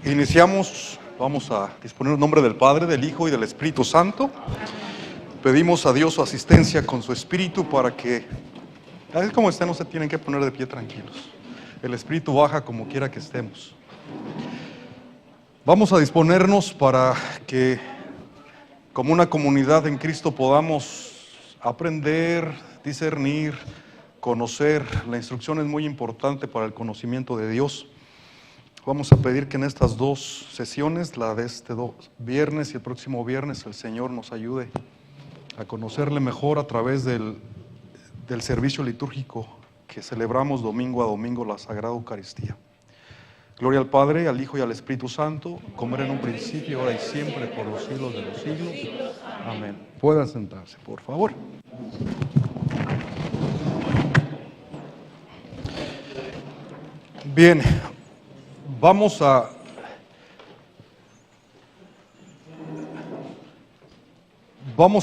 Iniciamos, vamos a disponer el nombre del Padre, del Hijo y del Espíritu Santo. Pedimos a Dios su asistencia con su Espíritu para que, así como estén, no se tienen que poner de pie, tranquilos. El Espíritu baja como quiera que estemos. Vamos a disponernos para que, como una comunidad en Cristo, podamos aprender, discernir, conocer. La instrucción es muy importante para el conocimiento de Dios. Vamos a pedir que en estas dos sesiones, la de este viernes y el próximo viernes, el Señor nos ayude a conocerle mejor a través del servicio litúrgico que celebramos domingo a domingo, la Sagrada Eucaristía. Gloria al Padre, al Hijo y al Espíritu Santo, como era en un principio, ahora y siempre, por los siglos de los siglos. Amén. Puedan sentarse, por favor. Bien, vamos a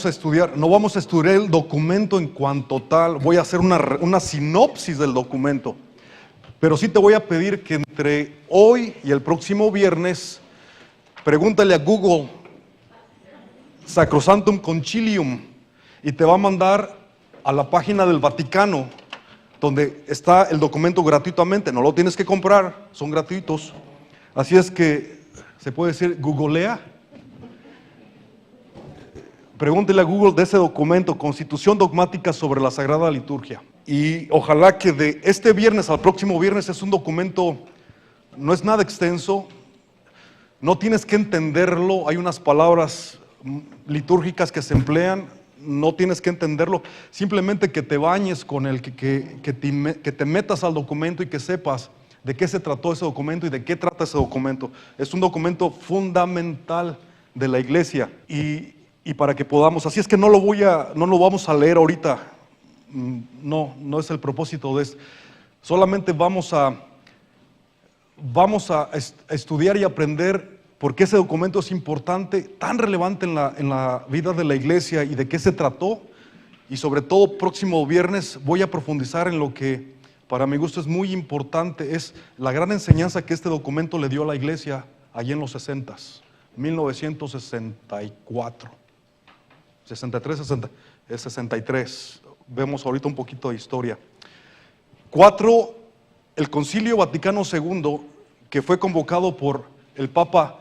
estudiar, no vamos a estudiar el documento en cuanto tal, voy a hacer una sinopsis del documento, pero sí te voy a pedir que entre hoy y el próximo viernes, pregúntale a Google Sacrosanctum Concilium y te va a mandar a la página del Vaticano, donde está el documento gratuitamente. No lo tienes que comprar, son gratuitos. Así es que se puede decir, googlea. Pregúntele a Google de ese documento, Constitución Dogmática sobre la Sagrada Liturgia. Y ojalá que de este viernes al próximo viernes es un documento, no es nada extenso, no tienes que entenderlo, hay unas palabras litúrgicas que se emplean, no tienes que entenderlo, simplemente que te bañes con el que te metas al documento y que sepas de qué se trató ese documento y de qué trata ese documento. Es un documento fundamental de la Iglesia y para que podamos, así es que no lo vamos a leer ahorita, no es el propósito de esto, solamente vamos a estudiar y aprender por qué ese documento es importante, tan relevante en la vida de la Iglesia y de qué se trató. Y sobre todo, próximo viernes voy a profundizar en lo que para mi gusto es muy importante, es la gran enseñanza que este documento le dio a la Iglesia allí en los 60s, 1964, 63. Vemos ahorita un poquito de historia. 4, el Concilio Vaticano II, que fue convocado por el Papa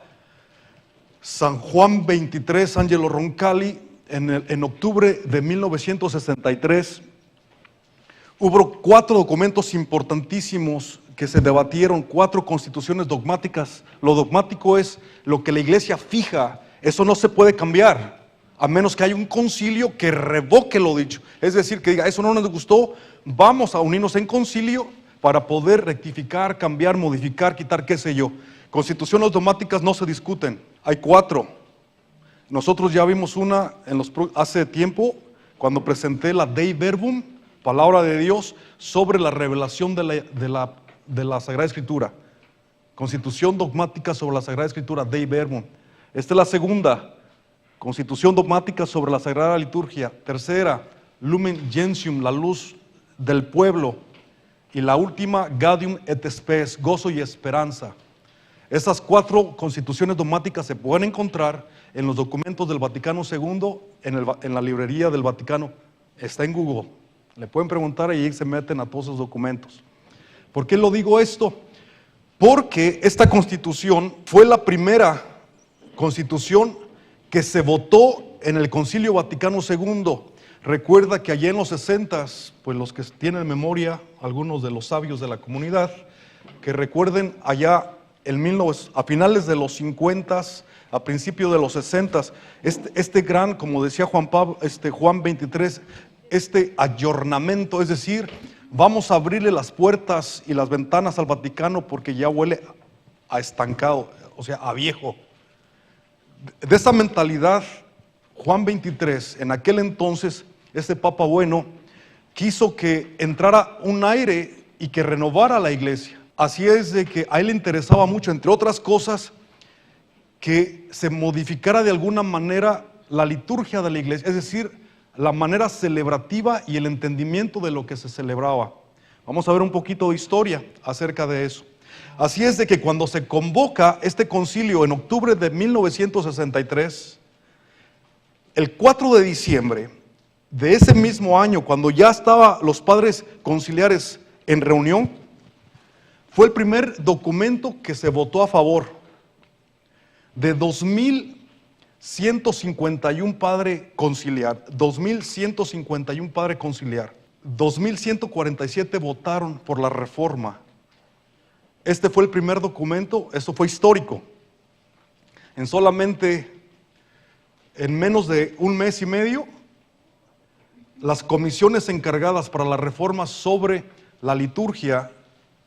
San Juan XXIII, Angelo Roncalli, en octubre de 1963, hubo 4 documentos importantísimos que se debatieron, 4 constituciones dogmáticas. Lo dogmático es lo que la Iglesia fija, eso no se puede cambiar, a menos que haya un concilio que revoque lo dicho. Es decir, que diga, eso no nos gustó, vamos a unirnos en concilio para poder rectificar, cambiar, modificar, quitar, qué sé yo. Constituciones dogmáticas no se discuten, hay 4. Nosotros ya vimos una hace tiempo, cuando presenté la Dei Verbum, palabra de Dios, sobre la revelación de la Sagrada Escritura. Constitución dogmática sobre la Sagrada Escritura, Dei Verbum. Esta es la segunda, Constitución dogmática sobre la Sagrada Liturgia. Tercera, Lumen Gentium, la luz del pueblo. Y la última, Gaudium et Spes, gozo y esperanza. Estas 4 constituciones dogmáticas se pueden encontrar en los documentos del Vaticano II, en la librería del Vaticano. Está en Google. Le pueden preguntar y ahí se meten a todos esos documentos. ¿Por qué lo digo esto? Porque esta constitución fue la primera constitución que se votó en el Concilio Vaticano II. Recuerda que allá en los 60s, pues los que tienen memoria, algunos de los sabios de la comunidad, que recuerden allá a finales de los 50s, a principios de los 60s, este gran, como decía Juan XXIII, este ayornamiento, es decir, vamos a abrirle las puertas y las ventanas al Vaticano porque ya huele a estancado, o sea, a viejo. De esa mentalidad, Juan XXIII, en aquel entonces, este Papa bueno, quiso que entrara un aire y que renovara la Iglesia. Así es de que a él le interesaba mucho, entre otras cosas, que se modificara de alguna manera la liturgia de la Iglesia, es decir, la manera celebrativa y el entendimiento de lo que se celebraba. Vamos a ver un poquito de historia acerca de eso. Así es de que cuando se convoca este concilio en octubre de 1963, el 4 de diciembre de ese mismo año, cuando ya estaban los padres conciliares en reunión, fue el primer documento que se votó a favor de 2,151 padre conciliar, 2,151 padre conciliar, 2,147 votaron por la reforma. Este fue el primer documento, eso fue histórico. En menos de un mes y medio, las comisiones encargadas para la reforma sobre la liturgia,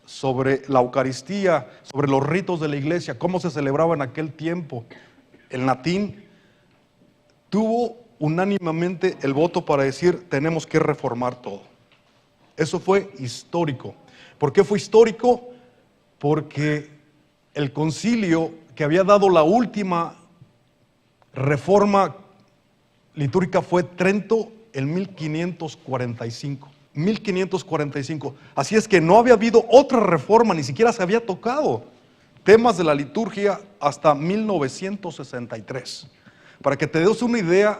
sobre la Eucaristía, sobre los ritos de la iglesia, cómo se celebraba en aquel tiempo, el latín, tuvo unánimemente el voto para decir, tenemos que reformar todo. Eso fue histórico. ¿Por qué fue histórico? Porque el concilio que había dado la última reforma litúrgica fue Trento en 1545. 1545. Así es que no había habido otra reforma, ni siquiera se había tocado temas de la liturgia hasta 1963. Para que te des una idea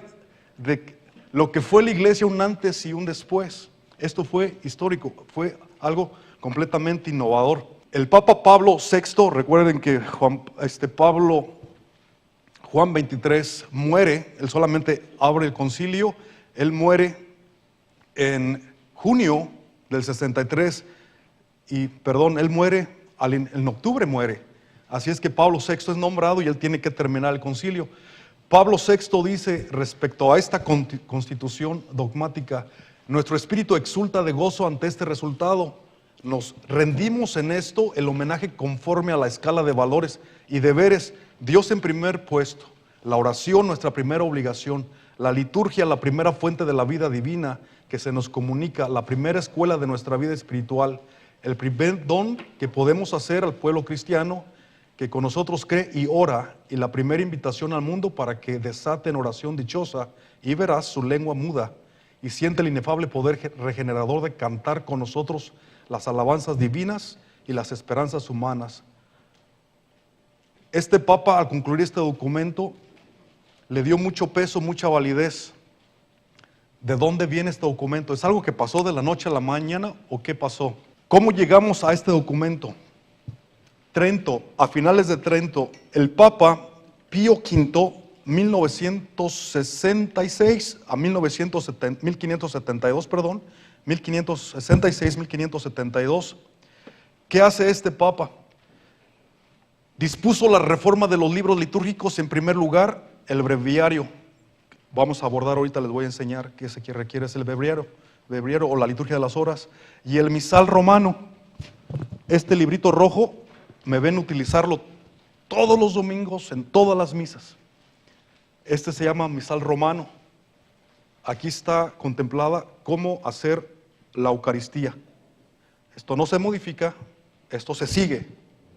de lo que fue la iglesia un antes y un después. Esto fue histórico, fue algo completamente innovador. El Papa Pablo VI, recuerden que Juan 23 muere, él solamente abre el concilio, él muere en junio del 63, él muere, en octubre muere. Así es que Pablo VI es nombrado y él tiene que terminar el concilio. Pablo VI dice respecto a esta constitución dogmática, nuestro espíritu exulta de gozo ante este resultado. Nos rendimos en esto el homenaje conforme a la escala de valores y deberes. Dios en primer puesto, la oración nuestra primera obligación, la liturgia la primera fuente de la vida divina que se nos comunica, la primera escuela de nuestra vida espiritual, el primer don que podemos hacer al pueblo cristiano que con nosotros cree y ora, y la primera invitación al mundo para que desate en oración dichosa y verás su lengua muda y siente el inefable poder regenerador de cantar con nosotros las alabanzas divinas y las esperanzas humanas. Este Papa, al concluir este documento, le dio mucho peso, mucha validez. ¿De dónde viene este documento? ¿Es algo que pasó de la noche a la mañana o qué pasó? ¿Cómo llegamos a este documento? Trento, a finales de Trento, el Papa Pío V, 1966 a 1572, ¿qué hace este Papa? Dispuso la reforma de los libros litúrgicos, en primer lugar, el breviario. Vamos a abordar ahorita, les voy a enseñar qué se requiere, es el breviario o la liturgia de las horas, y el misal romano. Este librito rojo me ven utilizarlo todos los domingos en todas las misas. Este se llama misal romano. Aquí está contemplada cómo hacer la Eucaristía. Esto no se modifica, esto se sigue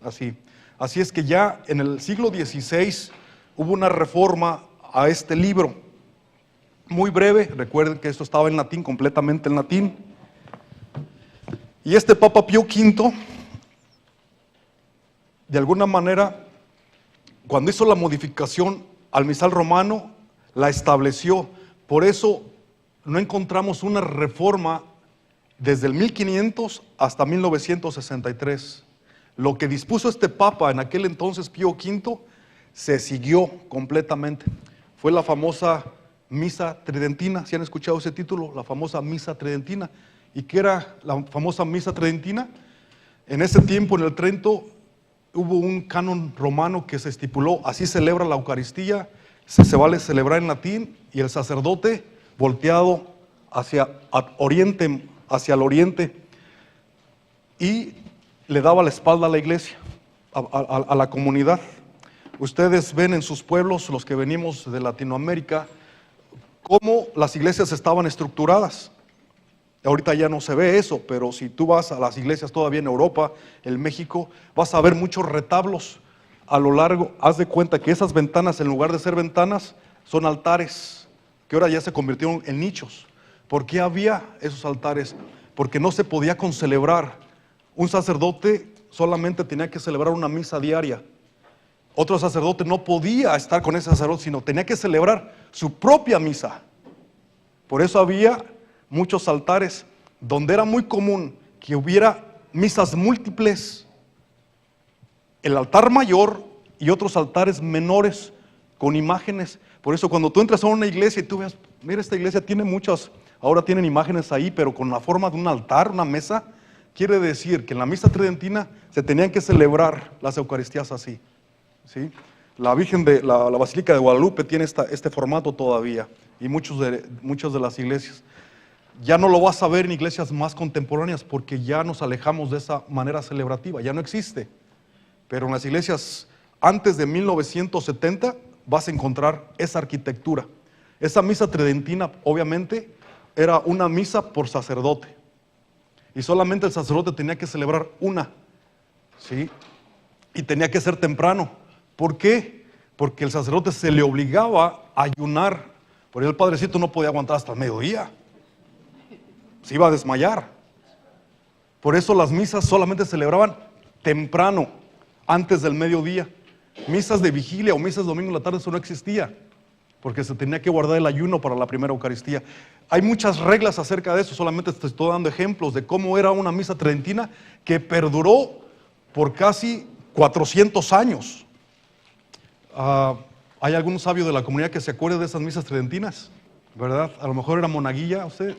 así. Así es que ya en el siglo XVI hubo una reforma a este libro. Muy breve, recuerden que esto estaba en latín, completamente en latín. Y este Papa Pío V, de alguna manera, cuando hizo la modificación al misal romano, la estableció. Por eso no encontramos una reforma desde el 1500 hasta 1963. Lo que dispuso este Papa en aquel entonces, Pío V, se siguió completamente. Fue la famosa Misa Tridentina. ¿Sí han escuchado ese título? La famosa Misa Tridentina. ¿Y qué era la famosa Misa Tridentina? En ese tiempo, en el Trento, hubo un canon romano que se estipuló, así celebra la Eucaristía, se vale celebrar en latín, y el sacerdote volteado hacia el oriente, y le daba la espalda a la iglesia, a la comunidad. Ustedes ven en sus pueblos, los que venimos de Latinoamérica, cómo las iglesias estaban estructuradas. Ahorita ya no se ve eso, pero si tú vas a las iglesias todavía en Europa, en México, vas a ver muchos retablos a lo largo. Haz de cuenta que esas ventanas, en lugar de ser ventanas, son altares, que ahora ya se convirtieron en nichos. ¿Por qué había esos altares? Porque no se podía concelebrar. Un sacerdote solamente tenía que celebrar una misa diaria. Otro sacerdote no podía estar con ese sacerdote, sino tenía que celebrar su propia misa. Por eso había muchos altares donde era muy común que hubiera misas múltiples. El altar mayor y otros altares menores con imágenes. Por eso cuando tú entras a una iglesia y tú ves, mira, esta iglesia tiene muchas, ahora tienen imágenes ahí, pero con la forma de un altar, una mesa, quiere decir que en la misa tridentina se tenían que celebrar las Eucaristías así. ¿Sí? La Virgen de la Basílica de Guadalupe tiene este formato todavía, y muchas de las iglesias. Ya no lo vas a ver en iglesias más contemporáneas porque ya nos alejamos de esa manera celebrativa, ya no existe. Pero en las iglesias antes de 1970 vas a encontrar esa arquitectura. Esa misa tridentina obviamente era una misa por sacerdote, y solamente el sacerdote tenía que celebrar una, ¿sí? Y tenía que ser temprano. ¿Por qué? Porque el sacerdote se le obligaba a ayunar. Por eso el padrecito no podía aguantar hasta el mediodía, se iba a desmayar. Por eso las misas solamente se celebraban temprano, antes del mediodía. Misas de vigilia o misas de domingo en la tarde, eso no existía, porque se tenía que guardar el ayuno para la primera Eucaristía. Hay muchas reglas acerca de eso, solamente te estoy dando ejemplos de cómo era una misa tridentina que perduró por casi 400 años. ¿Hay algún sabio de la comunidad que se acuerde de esas misas tridentinas? ¿Verdad? A lo mejor era monaguilla usted.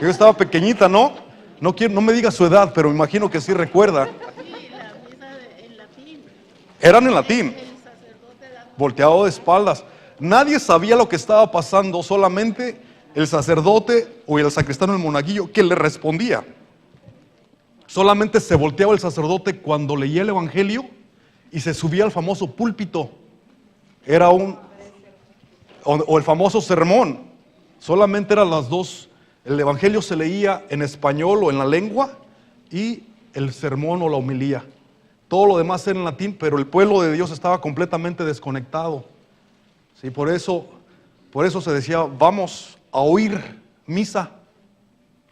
Yo estaba pequeñita, ¿no? No me diga su edad, pero me imagino que sí recuerda. Sí, la misa en latín. Eran en latín, El sacerdote daba volteado de espaldas. Nadie sabía lo que estaba pasando, solamente el sacerdote o el sacristano, el monaguillo, que le respondía. Solamente se volteaba el sacerdote cuando leía el Evangelio y se subía al famoso púlpito. Era o el famoso sermón. Solamente eran las dos. El Evangelio se leía en español o en la lengua, y el sermón o la homilía. Todo lo demás era en latín, pero el pueblo de Dios estaba completamente desconectado. ¿Sí? Por eso se decía, vamos a oír misa.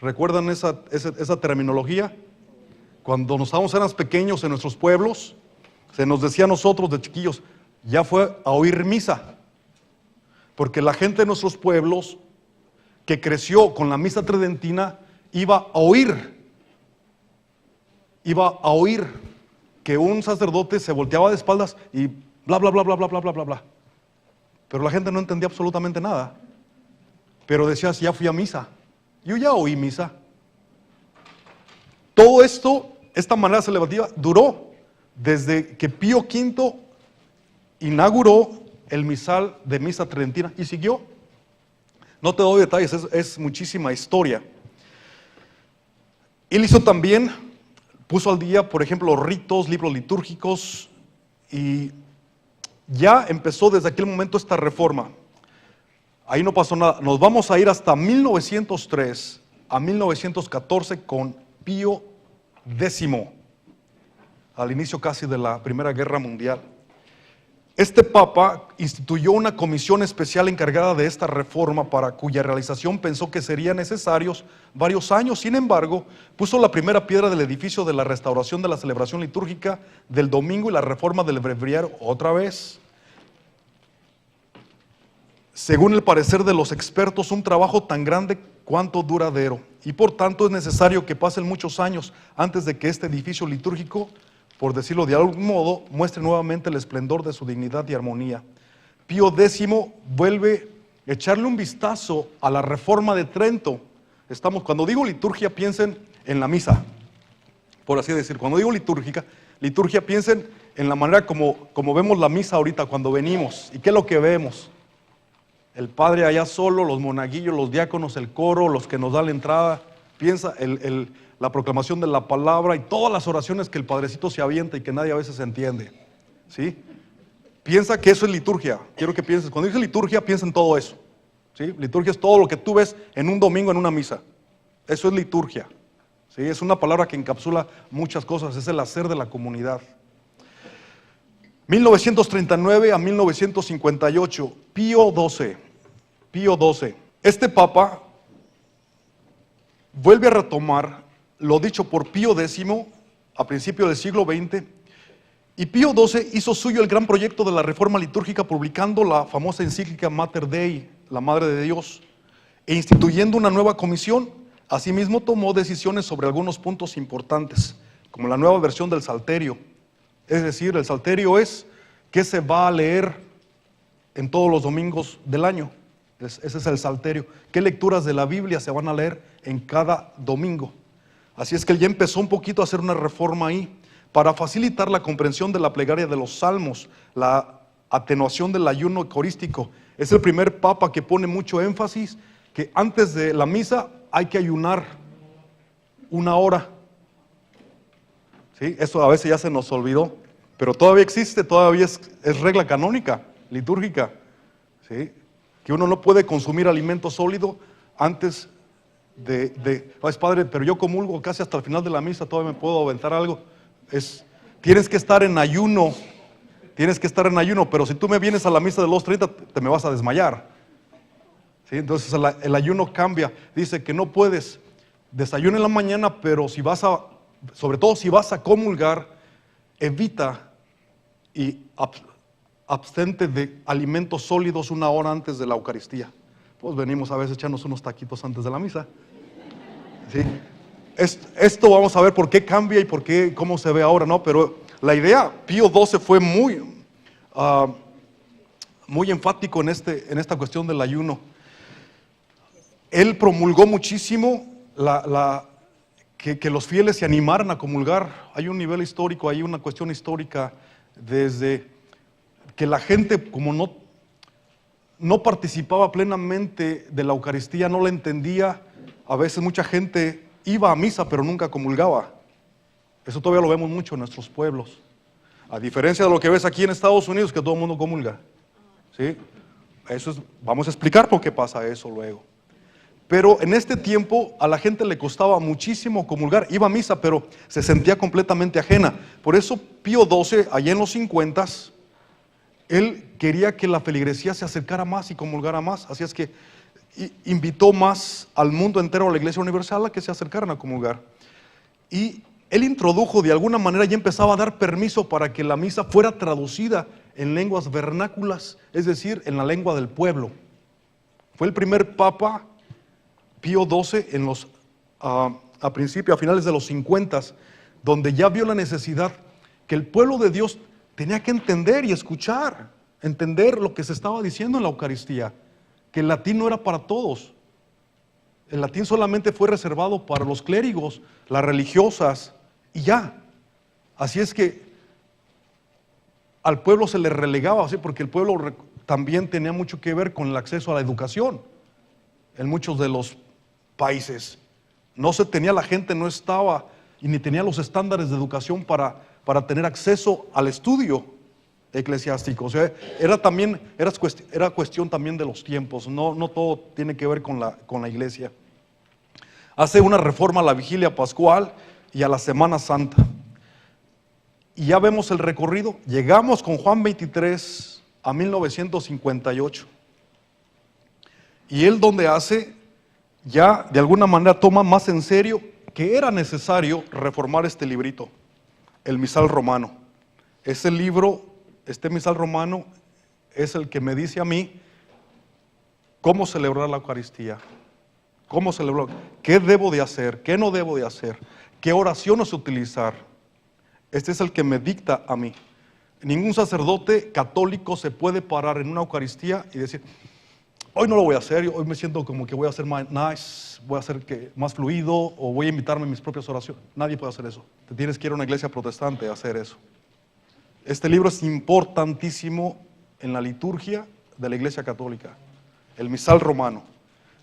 ¿Recuerdan esa terminología? Cuando nos éramos pequeños en nuestros pueblos, se nos decía a nosotros de chiquillos, ya fue a oír misa. Porque la gente de nuestros pueblos que creció con la misa tridentina iba a oír que un sacerdote se volteaba de espaldas y bla, bla, bla, bla, bla, bla, bla, bla, bla. Pero la gente no entendía absolutamente nada. Pero decías, ya fui a misa. Yo ya oí misa. Todo esto, esta manera celebrativa, duró desde que Pío V inauguró el misal de misa tridentina y siguió. No te doy detalles, es muchísima historia. Él hizo también, puso al día, por ejemplo, ritos, libros litúrgicos, y ya empezó desde aquel momento esta reforma. Ahí no pasó nada. Nos vamos a ir hasta 1903 a 1914 con Pío X, al inicio casi de la Primera Guerra Mundial. Este papa instituyó una comisión especial encargada de esta reforma, para cuya realización pensó que serían necesarios varios años. Sin embargo, puso la primera piedra del edificio de la restauración de la celebración litúrgica del domingo y la reforma del breviario otra vez. Según el parecer de los expertos, un trabajo tan grande cuanto duradero, y por tanto es necesario que pasen muchos años antes de que este edificio litúrgico, por decirlo de algún modo, muestre nuevamente el esplendor de su dignidad y armonía. Pío X vuelve a echarle un vistazo a la Reforma de Trento. Cuando digo liturgia, piensen en la misa, por así decir. Cuando digo liturgia, piensen en la manera como vemos la misa ahorita cuando venimos. ¿Y qué es lo que vemos? El padre allá solo, los monaguillos, los diáconos, el coro, los que nos dan la entrada. Piensa la proclamación de la palabra y todas las oraciones que el padrecito se avienta y que nadie a veces entiende. ¿Sí? Piensa que eso es liturgia. Quiero que pienses, cuando dices liturgia, piensa en todo eso. ¿Sí? Liturgia es todo lo que tú ves en un domingo en una misa. Eso es liturgia. ¿Sí? Es una palabra que encapsula muchas cosas, es el hacer de la comunidad. 1939 a 1958, Pío XII. Este papa vuelve a retomar lo dicho por Pío X a principios del siglo XX, y Pío XII hizo suyo el gran proyecto de la reforma litúrgica, publicando la famosa encíclica Mater Dei, la Madre de Dios, e instituyendo una nueva comisión. Asimismo tomó decisiones sobre algunos puntos importantes, como la nueva versión del Salterio. Es decir, el Salterio es qué se va a leer en todos los domingos del año. Ese es el Salterio. ¿Qué lecturas de la Biblia se van a leer en cada domingo? Así es que él ya empezó un poquito a hacer una reforma ahí, para facilitar la comprensión de la plegaria de los salmos, la atenuación del ayuno eucarístico. Es el primer papa que pone mucho énfasis que antes de la misa hay que ayunar 1 hora. ¿Sí? Eso a veces ya se nos olvidó, pero todavía existe, todavía es regla canónica, litúrgica. ¿Sí? Que uno no puede consumir alimento sólido antes Ay, padre, pero yo comulgo casi hasta el final de la misa, todavía me puedo aventar algo. Tienes que estar en ayuno, pero si tú me vienes a la misa de los 30, te me vas a desmayar. ¿Sí? Entonces el ayuno cambia. Dice que no puedes desayunar en la mañana, pero sobre todo si vas a comulgar, evita y abstente de alimentos sólidos 1 hora antes de la Eucaristía. Pues venimos a veces echarnos unos taquitos antes de la misa. ¿Sí? Esto vamos a ver por qué cambia y cómo se ve ahora, ¿no? Pero la idea, Pío XII fue muy enfático en esta cuestión del ayuno. Él promulgó muchísimo que los fieles se animaran a comulgar. Hay un nivel histórico, hay una cuestión histórica desde que la gente, como no participaba plenamente de la Eucaristía, no la entendía. A veces mucha gente iba a misa pero nunca comulgaba. Eso todavía lo vemos mucho en nuestros pueblos, a diferencia de lo que ves aquí en Estados Unidos, que todo el mundo comulga. ¿Sí? Vamos a explicar por qué pasa eso luego. Pero en este tiempo a la gente le costaba muchísimo comulgar. Iba a misa pero se sentía completamente ajena. Por eso Pío XII, allá en los 50s, él quería que la feligresía se acercara más y comulgara más. Así es que invitó más al mundo entero, a la Iglesia Universal, a que se acercaran a comulgar. Y él introdujo de alguna manera, ya empezaba a dar permiso para que la misa fuera traducida en lenguas vernáculas, es decir, en la lengua del pueblo. Fue el primer papa, Pío XII, a finales de los 50s, donde ya vio la necesidad que el pueblo de Dios tenía que entender y escuchar, entender lo que se estaba diciendo en la Eucaristía, que el latín no era para todos. El latín solamente fue reservado para los clérigos, las religiosas y ya. Así es que al pueblo se le relegaba, ¿sí? Porque el pueblo también tenía mucho que ver con el acceso a la educación. En muchos de los países la gente no estaba y ni tenía los estándares de educación para tener acceso al estudio eclesiástico. O sea, era cuestión también de los tiempos, no todo tiene que ver con la iglesia. Hace una reforma a la vigilia pascual y a la Semana Santa. Y ya vemos el recorrido. Llegamos con Juan 23 a 1958. Y él donde ya de alguna manera toma más en serio que era necesario reformar este librito, el Misal Romano. Ese libro, este Misal Romano, es el que me dice a mí cómo celebrar la Eucaristía, qué debo de hacer, qué no debo de hacer, qué oraciones utilizar. Este es el que me dicta a mí. Ningún sacerdote católico se puede parar en una Eucaristía y decir: hoy no lo voy a hacer, hoy me siento como que voy a hacer más nice, voy a hacer más fluido, o voy a invitarme a mis propias oraciones. Nadie puede hacer eso. Te tienes que ir a una iglesia protestante a hacer eso. Este libro es importantísimo en la liturgia de la Iglesia Católica. El Misal Romano.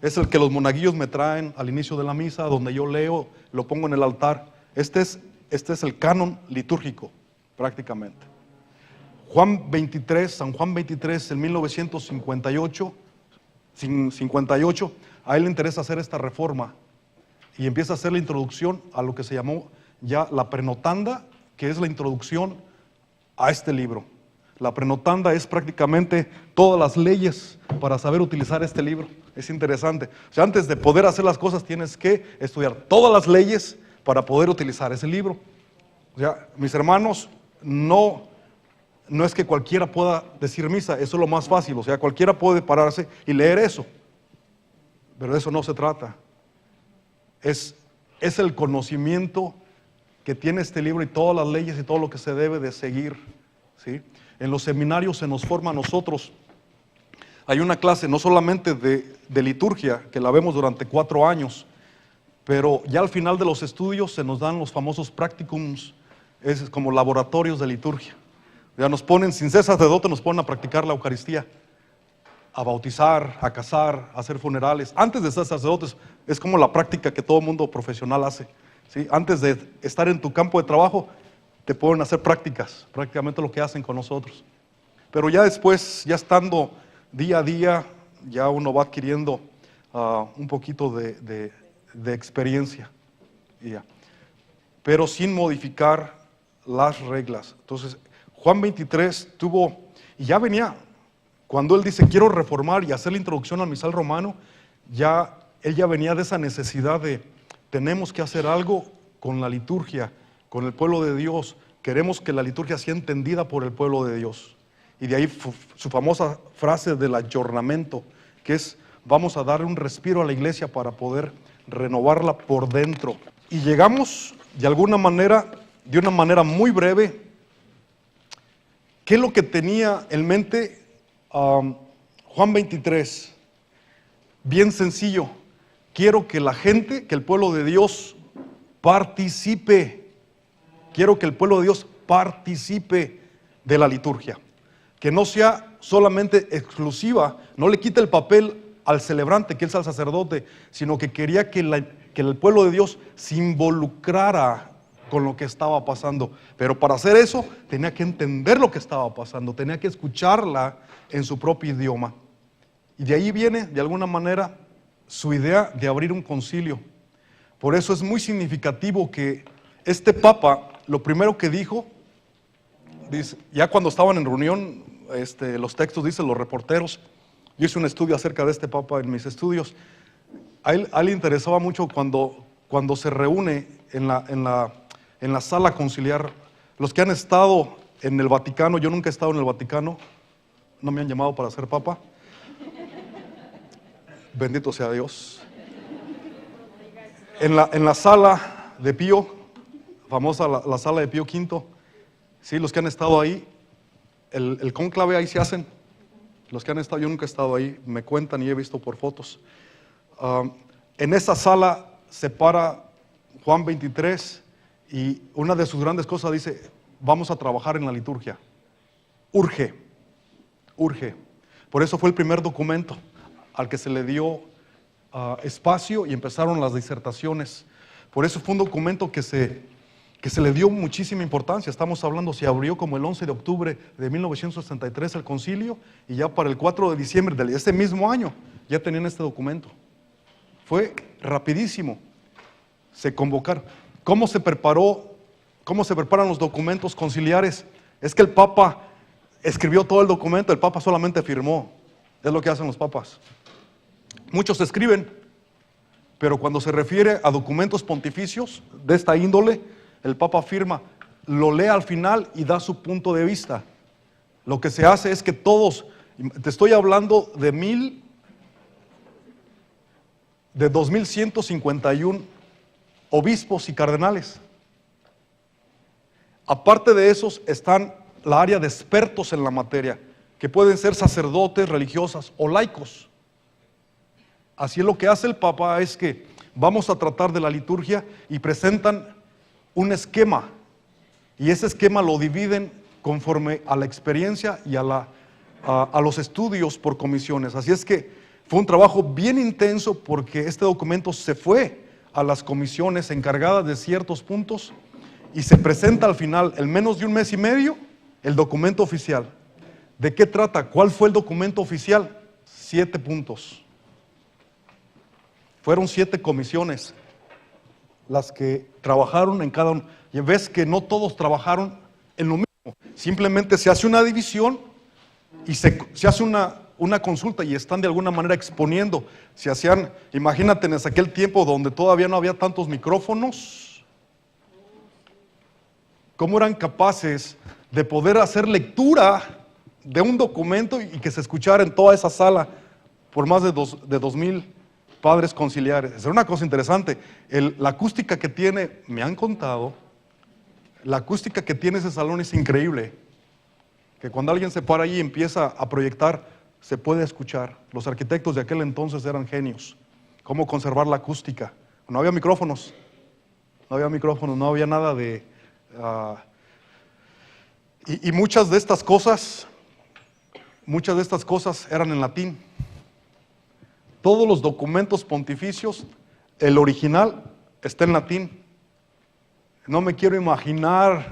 Es el que los monaguillos me traen al inicio de la misa, donde yo leo, lo pongo en el altar. Este es el canon litúrgico, prácticamente. San Juan 23, en 1958, a él le interesa hacer esta reforma y empieza a hacer la introducción a lo que se llamó ya la prenotanda, que es la introducción a este libro. La prenotanda es prácticamente todas las leyes para saber utilizar este libro. Es interesante. O sea, antes de poder hacer las cosas tienes que estudiar todas las leyes para poder utilizar ese libro. O sea, mis hermanos, no es que cualquiera pueda decir misa, eso es lo más fácil, o sea, cualquiera puede pararse y leer eso, pero de eso no se trata. Es el conocimiento que tiene este libro y todas las leyes y todo lo que se debe de seguir, ¿sí? En los seminarios se nos forma a nosotros. Hay una clase no solamente de liturgia, que la vemos durante 4 años, pero ya al final de los estudios se nos dan los famosos practicums, es como laboratorios de liturgia. Ya nos ponen, sin ser sacerdote, nos ponen a practicar la Eucaristía, a bautizar, a casar, a hacer funerales. Antes de ser sacerdotes, es como la práctica que todo mundo profesional hace, ¿sí? Antes de estar en tu campo de trabajo, te ponen a hacer prácticas, prácticamente lo que hacen con nosotros. Pero ya después, ya estando día a día, ya uno va adquiriendo un poquito de experiencia, ya. Pero sin modificar las reglas. Entonces, Juan 23 tuvo, y ya venía, cuando él dice quiero reformar y hacer la introducción al misal romano, él ya venía de esa necesidad de tenemos que hacer algo con la liturgia, con el pueblo de Dios. Queremos que la liturgia sea entendida por el pueblo de Dios. Y de ahí su famosa frase del ayornamiento, que es vamos a darle un respiro a la iglesia para poder renovarla por dentro. Y llegamos de alguna manera, de una manera muy breve, ¿qué es lo que tenía en mente Juan 23? Bien sencillo, quiero que la gente, que el pueblo de Dios participe. Quiero que el pueblo de Dios participe de la liturgia. Que no sea solamente exclusiva, no le quite el papel al celebrante, que es el sacerdote, sino que quería que el pueblo de Dios se involucrara con lo que estaba pasando. Pero para hacer eso, tenía que entender lo que estaba pasando, tenía que escucharla en su propio idioma. Y de ahí viene, de alguna manera, su idea de abrir un concilio. Por eso es muy significativo que este papa, lo primero que dijo, dice, ya cuando estaban en reunión, los textos dicen, los reporteros, yo hice un estudio acerca de este papa en mis estudios, a él le interesaba mucho cuando se reúne en la sala conciliar. Los que han estado en el Vaticano, yo nunca he estado en el Vaticano, no me han llamado para ser papa, bendito sea Dios. En la sala de Pío, famosa la sala de Pío V, sí, los que han estado ahí, el cónclave ahí se hacen. Los que han estado, yo nunca he estado ahí, me cuentan y he visto por fotos. En esa sala se para Juan 23 y una de sus grandes cosas dice, vamos a trabajar en la liturgia. Urge. Por eso fue el primer documento al que se le dio espacio y empezaron las disertaciones. Por eso fue un documento que se le dio muchísima importancia. Estamos hablando, se abrió como el 11 de octubre de 1963 el concilio y ya para el 4 de diciembre de ese mismo año ya tenían este documento. Fue rapidísimo. Se convocaron. ¿Cómo se preparan los documentos conciliares? Es que el Papa escribió todo el documento, el Papa solamente firmó. Es lo que hacen los papas. Muchos escriben, pero cuando se refiere a documentos pontificios de esta índole, el Papa firma, lo lee al final y da su punto de vista. Lo que se hace es que todos, te estoy hablando de 2151 obispos y cardenales. Aparte de esos están la área de expertos en la materia, que pueden ser sacerdotes, religiosas o laicos. Así es, lo que hace el Papa es que vamos a tratar de la liturgia y presentan un esquema, y ese esquema lo dividen conforme a la experiencia y a los estudios por comisiones. Así es que fue un trabajo bien intenso porque este documento se fue a las comisiones encargadas de ciertos puntos y se presenta al final, en menos de un mes y medio, el documento oficial. ¿De qué trata? ¿Cuál fue el documento oficial? 7 puntos. Fueron 7 comisiones las que trabajaron en cada uno. Y ves que no todos trabajaron en lo mismo. Simplemente se hace una división y se hace una consulta y están de alguna manera exponiendo. Se hacían, imagínate en aquel tiempo donde todavía no había tantos micrófonos. cómo eran capaces de poder hacer lectura de un documento y que se escuchara en toda esa sala por más de 2,000 padres conciliares. Es una cosa interesante. La acústica que tiene, me han contado, la acústica que tiene ese salón es increíble. Que cuando alguien se para ahí y empieza a proyectar, se puede escuchar. Los arquitectos de aquel entonces eran genios. Cómo conservar la acústica. No había micrófonos. No había nada de... y muchas de estas cosas eran en latín. Todos los documentos pontificios, el original está en latín. No me quiero imaginar,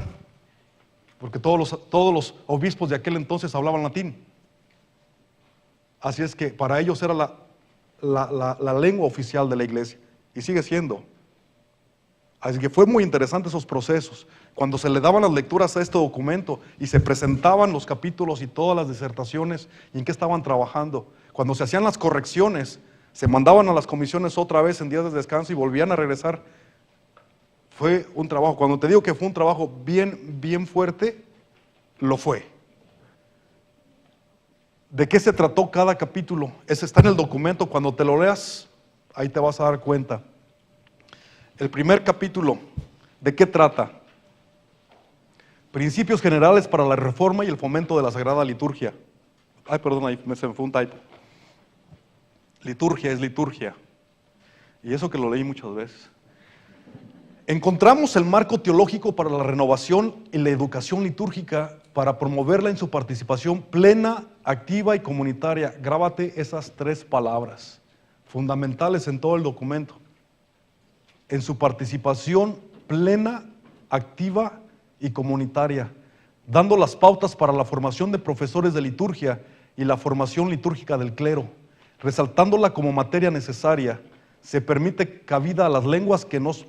porque todos los obispos de aquel entonces hablaban latín. Así es que para ellos era la lengua oficial de la iglesia, y sigue siendo. Así que fue muy interesante esos procesos. Cuando se le daban las lecturas a este documento y se presentaban los capítulos y todas las disertaciones y en qué estaban trabajando. Cuando se hacían las correcciones, se mandaban a las comisiones otra vez en días de descanso y volvían a regresar. Fue un trabajo, cuando te digo que fue un trabajo bien fuerte, lo fue. ¿De qué se trató cada capítulo? Ese está en el documento, cuando te lo leas, ahí te vas a dar cuenta. El primer capítulo, ¿de qué trata? Principios generales para la reforma y el fomento de la Sagrada Liturgia. Ay, perdón, ahí se me fue un typo. Liturgia es liturgia. Y eso que lo leí muchas veces. Encontramos el marco teológico para la renovación y la educación litúrgica para promoverla en su participación plena, activa y comunitaria. Grábate esas 3 palabras, fundamentales en todo el documento. En su participación plena, activa y comunitaria, dando las pautas para la formación de profesores de liturgia y la formación litúrgica del clero, resaltándola como materia necesaria. Se permite cabida a las lenguas que nos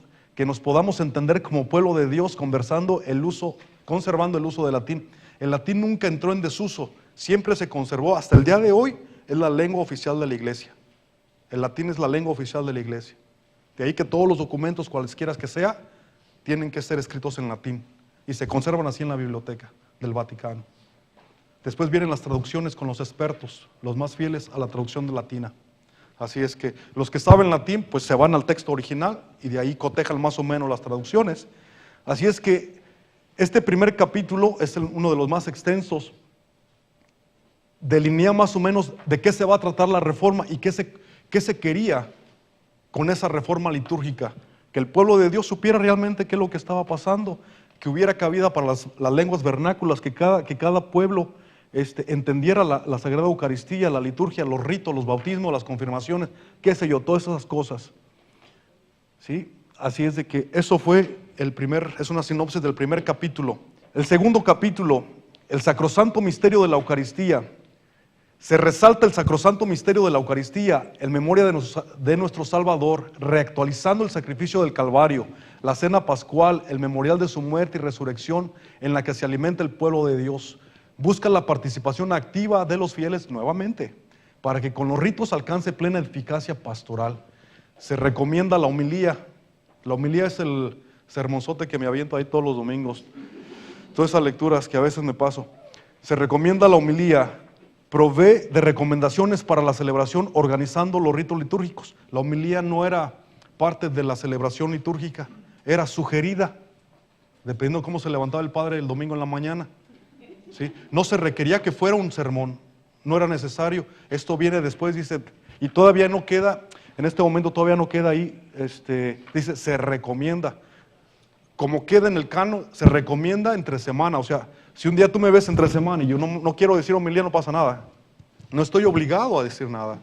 podamos entender como pueblo de Dios, conservando el uso del latín. El latín nunca entró en desuso, siempre se conservó, hasta el día de hoy es la lengua oficial de la iglesia. El latín es la lengua oficial de la iglesia. De ahí que todos los documentos, cualesquiera que sea, tienen que ser escritos en latín y se conservan así en la biblioteca del Vaticano. Después vienen las traducciones con los expertos, los más fieles a la traducción de latina. Así es que los que saben latín, pues se van al texto original y de ahí cotejan más o menos las traducciones. Así es que este primer capítulo es uno de los más extensos. Delinea más o menos de qué se va a tratar la reforma y qué se quería con esa reforma litúrgica. Que el pueblo de Dios supiera realmente qué es lo que estaba pasando, que hubiera cabida para las lenguas vernáculas, que cada pueblo entendiera la Sagrada Eucaristía, la liturgia, los ritos, los bautismos, las confirmaciones, qué sé yo, todas esas cosas. ¿Sí? Así es de que eso fue es una sinopsis del primer capítulo. El segundo capítulo, el sacrosanto misterio de la Eucaristía. Se resalta el sacrosanto misterio de la Eucaristía en memoria de nuestro Salvador, reactualizando el sacrificio del Calvario, la cena pascual, el memorial de su muerte y resurrección en la que se alimenta el pueblo de Dios. Busca la participación activa de los fieles nuevamente, para que con los ritos alcance plena eficacia pastoral. Se recomienda la homilía. La homilía es el sermonzote que me aviento ahí todos los domingos. Todas esas lecturas que a veces me paso. Se recomienda la homilía. Provee de recomendaciones para la celebración organizando los ritos litúrgicos. La homilía no era parte de la celebración litúrgica, era sugerida, dependiendo de cómo se levantaba el padre el domingo en la mañana. ¿Sí? No se requería que fuera un sermón, no era necesario. Esto viene después, dice, y todavía no queda, en este momento todavía no queda ahí, dice, se recomienda. Como queda en el canon, se recomienda entre semana. O sea, si un día tú me ves entre semana y yo no quiero decir homilía, no pasa nada. No estoy obligado a decir nada.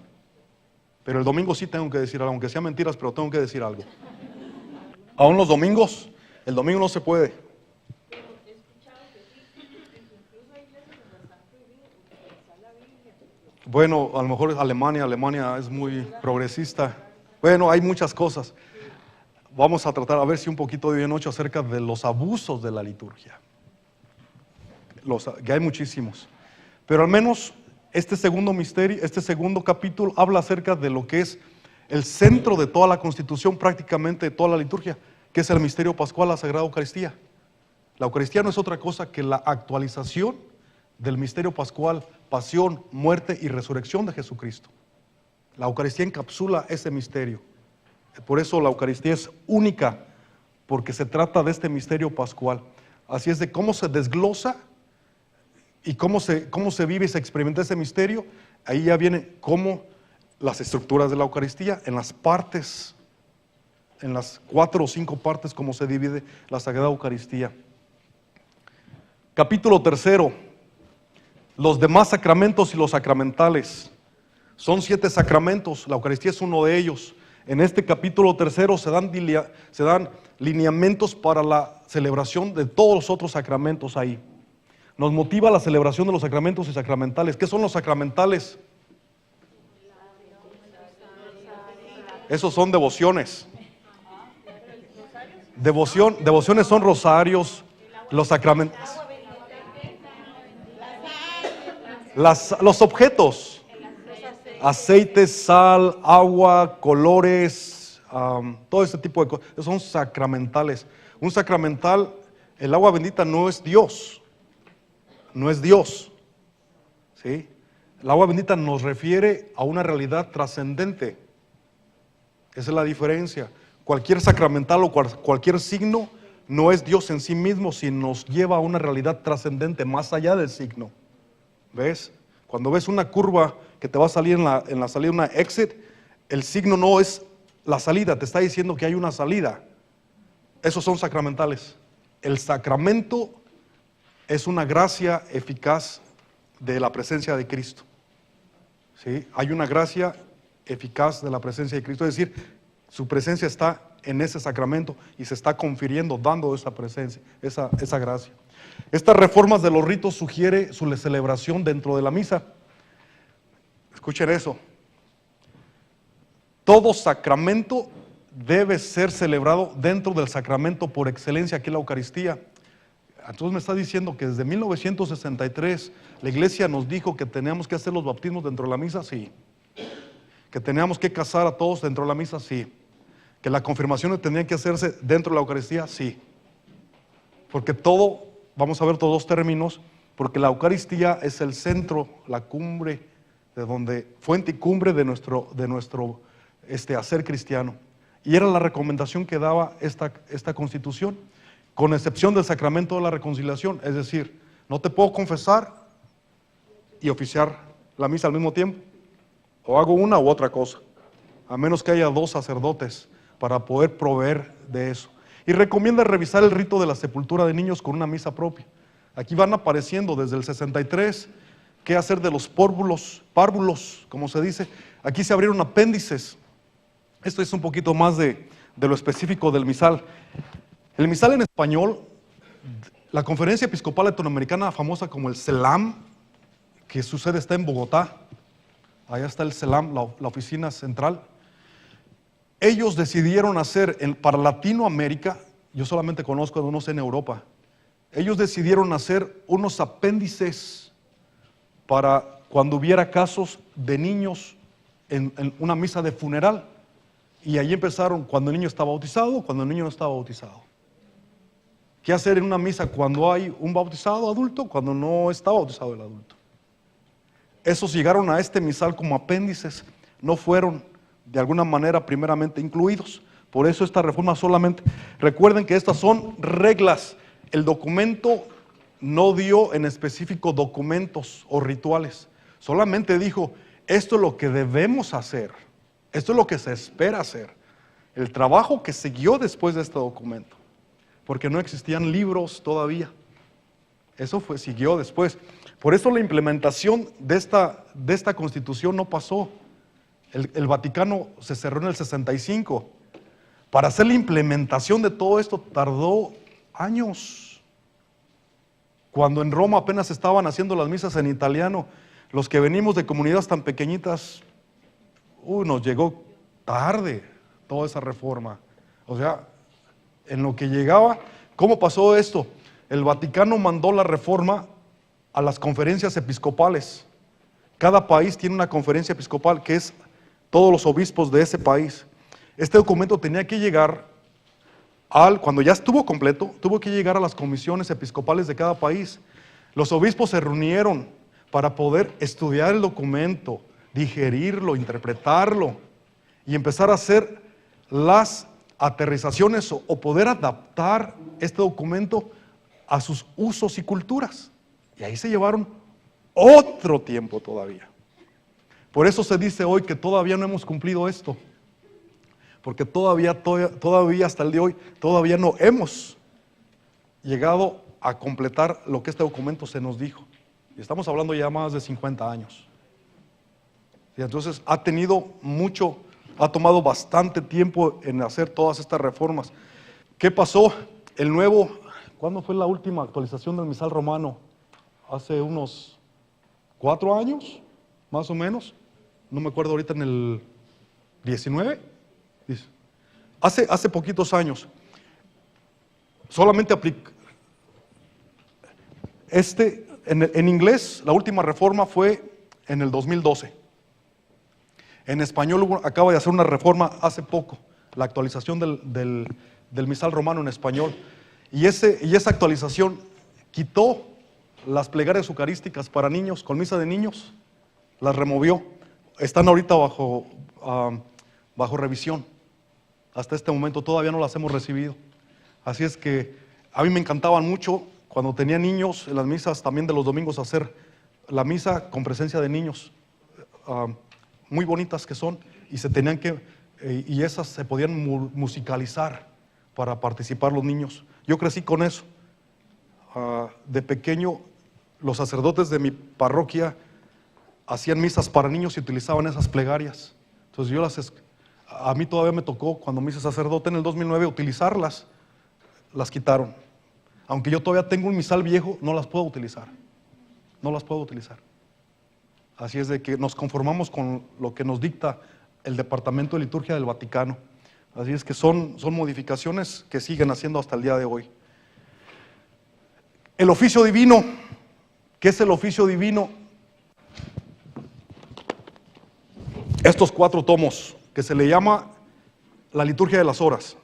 Pero el domingo sí tengo que decir algo, aunque sea mentiras, pero tengo que decir algo. Aún los domingos, el domingo no se puede. Bueno, a lo mejor es Alemania es muy progresista. Bueno, hay muchas cosas. Vamos a tratar a ver si un poquito de bien 8 acerca de los abusos de la liturgia. Que hay muchísimos. Pero al menos este segundo capítulo habla acerca de lo que es el centro de toda la constitución, prácticamente de toda la liturgia, que es el misterio pascual, la Sagrada Eucaristía. La Eucaristía no es otra cosa que la actualización del misterio pascual, pasión, muerte y resurrección de Jesucristo. La Eucaristía encapsula ese misterio. Por eso la Eucaristía es única, porque se trata de este misterio pascual. Así es de cómo se desglosa y cómo se vive y se experimenta ese misterio. Ahí ya viene cómo las estructuras de la Eucaristía, en las partes, en las 4 o 5 partes, cómo se divide la Sagrada Eucaristía. Capítulo 3, los demás sacramentos y los sacramentales. Son 7 sacramentos, la Eucaristía es uno de ellos. En este capítulo 3 se dan lineamientos para la celebración de todos los otros sacramentos ahí. Nos motiva la celebración de los sacramentos y sacramentales. ¿Qué son los sacramentales? Esos son devociones. Devociones son rosarios, los sacramentos. Los objetos, aceite, sal, agua, colores, todo ese tipo de cosas, son sacramentales. Un sacramental, el agua bendita no es Dios, no es Dios, ¿sí? El agua bendita nos refiere a una realidad trascendente. Esa es la diferencia. Cualquier sacramental o cualquier signo no es Dios en sí mismo, sino nos lleva a una realidad trascendente, más allá del signo. ¿Ves? Cuando ves una curva que te va a salir en la salida, una exit, el signo no es la salida, te está diciendo que hay una salida. Esos son sacramentales. El sacramento es una gracia eficaz de la presencia de Cristo. ¿Sí? Hay una gracia eficaz de la presencia de Cristo, es decir, su presencia está en ese sacramento y se está confiriendo, dando esa presencia, esa gracia. Estas reformas de los ritos sugiere su celebración dentro de la misa. Escuchen eso. Todo sacramento debe ser celebrado dentro del sacramento por excelencia, que es la Eucaristía. Entonces me está diciendo que desde 1963 la iglesia nos dijo que teníamos que hacer los bautismos dentro de la misa, sí. Que teníamos que casar a todos dentro de la misa, sí. Que la confirmación tenía que hacerse dentro de la Eucaristía, sí. Porque todo, vamos a ver todos los términos, porque la Eucaristía es el centro, la cumbre, fuente y cumbre de nuestro hacer cristiano. Y era la recomendación que daba esta Constitución, con excepción del sacramento de la reconciliación, es decir, no te puedo confesar y oficiar la misa al mismo tiempo, o hago una u otra cosa, a menos que haya 2 sacerdotes para poder proveer de eso. Y recomienda revisar el rito de la sepultura de niños con una misa propia. Aquí van apareciendo desde el 63 qué hacer de los párvulos, como se dice. Aquí se abrieron apéndices. Esto es un poquito más de lo específico del misal. El misal en español, la Conferencia Episcopal Latinoamericana, famosa como el CELAM, que su sede está en Bogotá, allá está el CELAM, la oficina central. Ellos decidieron hacer, para Latinoamérica, yo solamente conozco de unos en Europa, ellos decidieron hacer unos apéndices para cuando hubiera casos de niños en una misa de funeral. Y ahí empezaron cuando el niño estaba bautizado, cuando el niño no estaba bautizado. ¿Qué hacer en una misa cuando hay un bautizado adulto, cuando no está bautizado el adulto? Esos llegaron a este misal como apéndices, no fueron de alguna manera primeramente incluidos. Por eso esta reforma solamente, recuerden que estas son reglas. El documento no dio en específico documentos o rituales, solamente dijo, esto es lo que debemos hacer, esto es lo que se espera hacer. El trabajo que siguió después de este documento, porque no existían libros todavía, eso siguió después. Por eso la implementación de esta Constitución no pasó. El Vaticano se cerró en el 65. Para hacer la implementación de todo esto tardó años. Cuando en Roma apenas estaban haciendo las misas en italiano, los que venimos de comunidades tan pequeñitas, nos llegó tarde toda esa reforma. O sea, en lo que llegaba, ¿cómo pasó esto? El Vaticano mandó la reforma a las conferencias episcopales. Cada país tiene una conferencia episcopal que es todos los obispos de ese país. Este documento tenía que llegar Cuando ya estuvo completo, tuvo que llegar a las comisiones episcopales de cada país. Los obispos se reunieron para poder estudiar el documento, digerirlo, interpretarlo y empezar a hacer las aterrizaciones o poder adaptar este documento a sus usos y culturas. Y ahí se llevaron otro tiempo todavía. Por eso se dice hoy que todavía no hemos cumplido esto. Porque todavía hasta el día de hoy, todavía no hemos llegado a completar lo que este documento se nos dijo. Y estamos hablando ya más de 50 años. Y entonces ha tomado bastante tiempo en hacer todas estas reformas. ¿Qué pasó? ¿Cuándo fue la última actualización del misal romano? Hace unos 4 años, más o menos. No me acuerdo ahorita, en el 19. Hace poquitos años. Solamente en inglés, la última reforma fue en el 2012. En español acaba de hacer una reforma hace poco, la actualización del misal romano en español. Y esa actualización quitó las plegarias eucarísticas para niños, con misa de niños, las removió. Están ahorita bajo revisión. Hasta este momento todavía no las hemos recibido. Así es que a mí me encantaban mucho cuando tenía niños en las misas también de los domingos, hacer la misa con presencia de niños. Muy bonitas que son, y esas se podían musicalizar para participar los niños. Yo crecí con eso. De pequeño, los sacerdotes de mi parroquia hacían misas para niños y utilizaban esas plegarias. Entonces a mí todavía me tocó, cuando me hice sacerdote en el 2009, utilizarlas. Las quitaron. Aunque yo todavía tengo un misal viejo, no las puedo utilizar. No las puedo utilizar. Así es de que nos conformamos con lo que nos dicta el Departamento de Liturgia del Vaticano. Así es que son modificaciones que siguen haciendo hasta el día de hoy. El oficio divino. ¿Qué es el oficio divino? Estos 4 tomos, que se le llama la liturgia de las horas.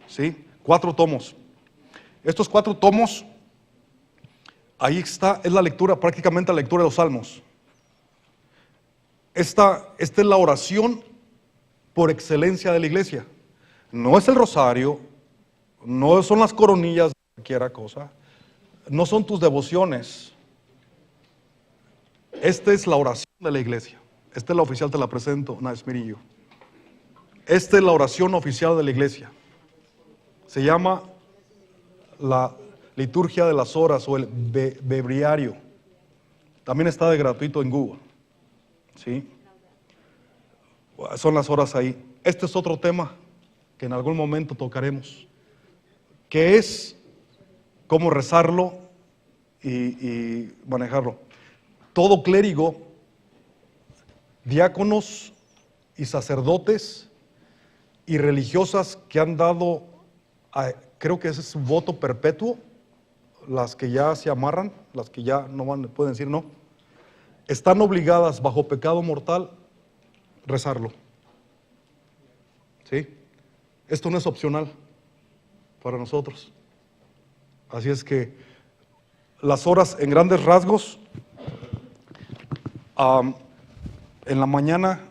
¿Sí? 4 tomos. Estos 4 tomos, ahí está, es la lectura, prácticamente la lectura de los salmos. Esta es la oración por excelencia de la iglesia. No es el rosario, no son las coronillas de cualquier cosa, no son tus devociones. Esta es la oración de la iglesia. Esta es la oficial, te la presento, Naes Mirillo. Esta es la oración oficial de la iglesia. Se llama la liturgia de las horas o el breviario. También está de gratuito en Google. ¿Sí? Son las horas ahí. Este es otro tema que en algún momento tocaremos, que es cómo rezarlo y manejarlo. Todo clérigo, diáconos y sacerdotes y religiosas que han dado, creo que ese es su voto perpetuo, las que ya se amarran, las que ya no pueden decir no, están obligadas bajo pecado mortal rezarlo. ¿Sí? Esto no es opcional para nosotros. Así es que las horas, en grandes rasgos, en la mañana,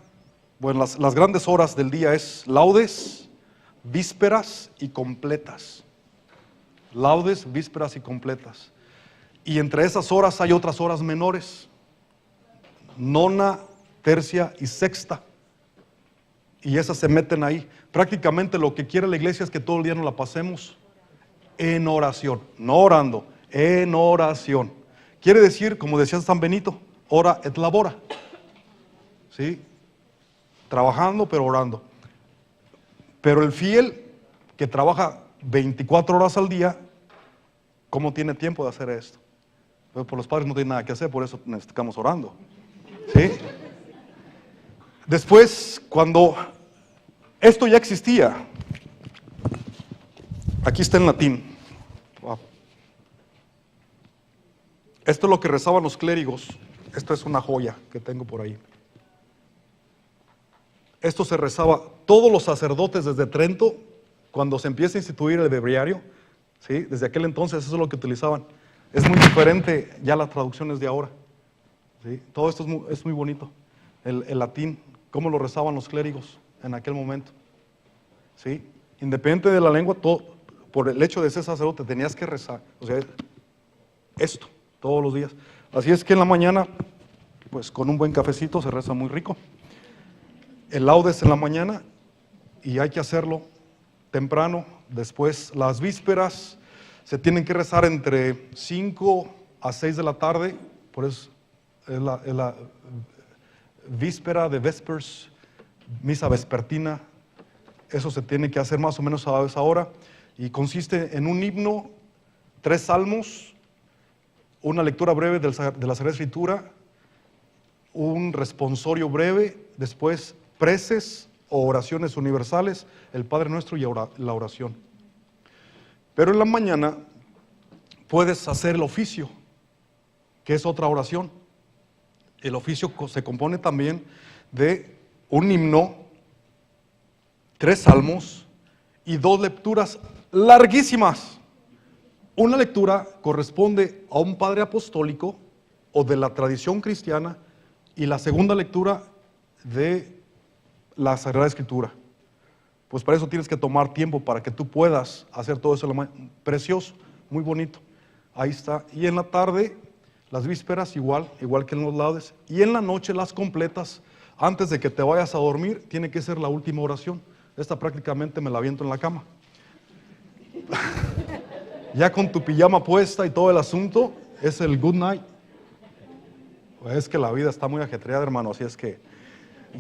bueno, las grandes horas del día es laudes, vísperas y completas. Laudes, vísperas y completas. Y entre esas horas hay otras horas menores, nona, tercia y sexta. Y esas se meten ahí. Prácticamente lo que quiere la iglesia es que todo el día nos la pasemos en oración, no orando, en oración. Quiere decir, como decía San Benito, ora et labora. ¿Sí? Trabajando pero orando. Pero el fiel que trabaja 24 horas al día, ¿cómo tiene tiempo de hacer esto? Pues por los padres no tiene nada que hacer, por eso necesitamos orando. ¿Sí? Después, cuando esto ya existía, aquí está en latín. Esto es lo que rezaban los clérigos. Esto es una joya que tengo por ahí. Esto se rezaba, todos los sacerdotes desde Trento, cuando se empieza a instituir el breviario, ¿sí? Desde aquel entonces eso es lo que utilizaban. Es muy diferente ya las traducciones de ahora, ¿sí? Todo esto es muy bonito. El latín, cómo lo rezaban los clérigos en aquel momento, ¿sí? Independiente de la lengua, por el hecho de ser sacerdote tenías que rezar, o sea, esto, todos los días. Así es que en la mañana, pues con un buen cafecito se reza muy rico. El laudes en la mañana y hay que hacerlo temprano. Después las vísperas se tienen que rezar entre 5 a 6 de la tarde, por eso es la víspera de Vespers, misa vespertina. Eso se tiene que hacer más o menos a esa hora y consiste en un himno, 3 salmos, una lectura breve de la Sagrada Escritura, un responsorio breve, después preces o oraciones universales, el Padre Nuestro y la oración. Pero en la mañana puedes hacer el oficio, que es otra oración. El oficio se compone también de un himno, 3 salmos y 2 lecturas larguísimas. Una lectura corresponde a un padre apostólico o de la tradición cristiana y la segunda lectura de la Sagrada Escritura. Pues para eso tienes que tomar tiempo para que tú puedas hacer todo eso. Precioso, muy bonito. Ahí está. Y en la tarde, las vísperas igual que en los laudes. Y en la noche las completas, antes de que te vayas a dormir, tiene que ser la última oración. Esta prácticamente me la aviento en la cama. Ya con tu pijama puesta y todo el asunto, es el good night. Es que la vida está muy ajetreada, hermano, así es que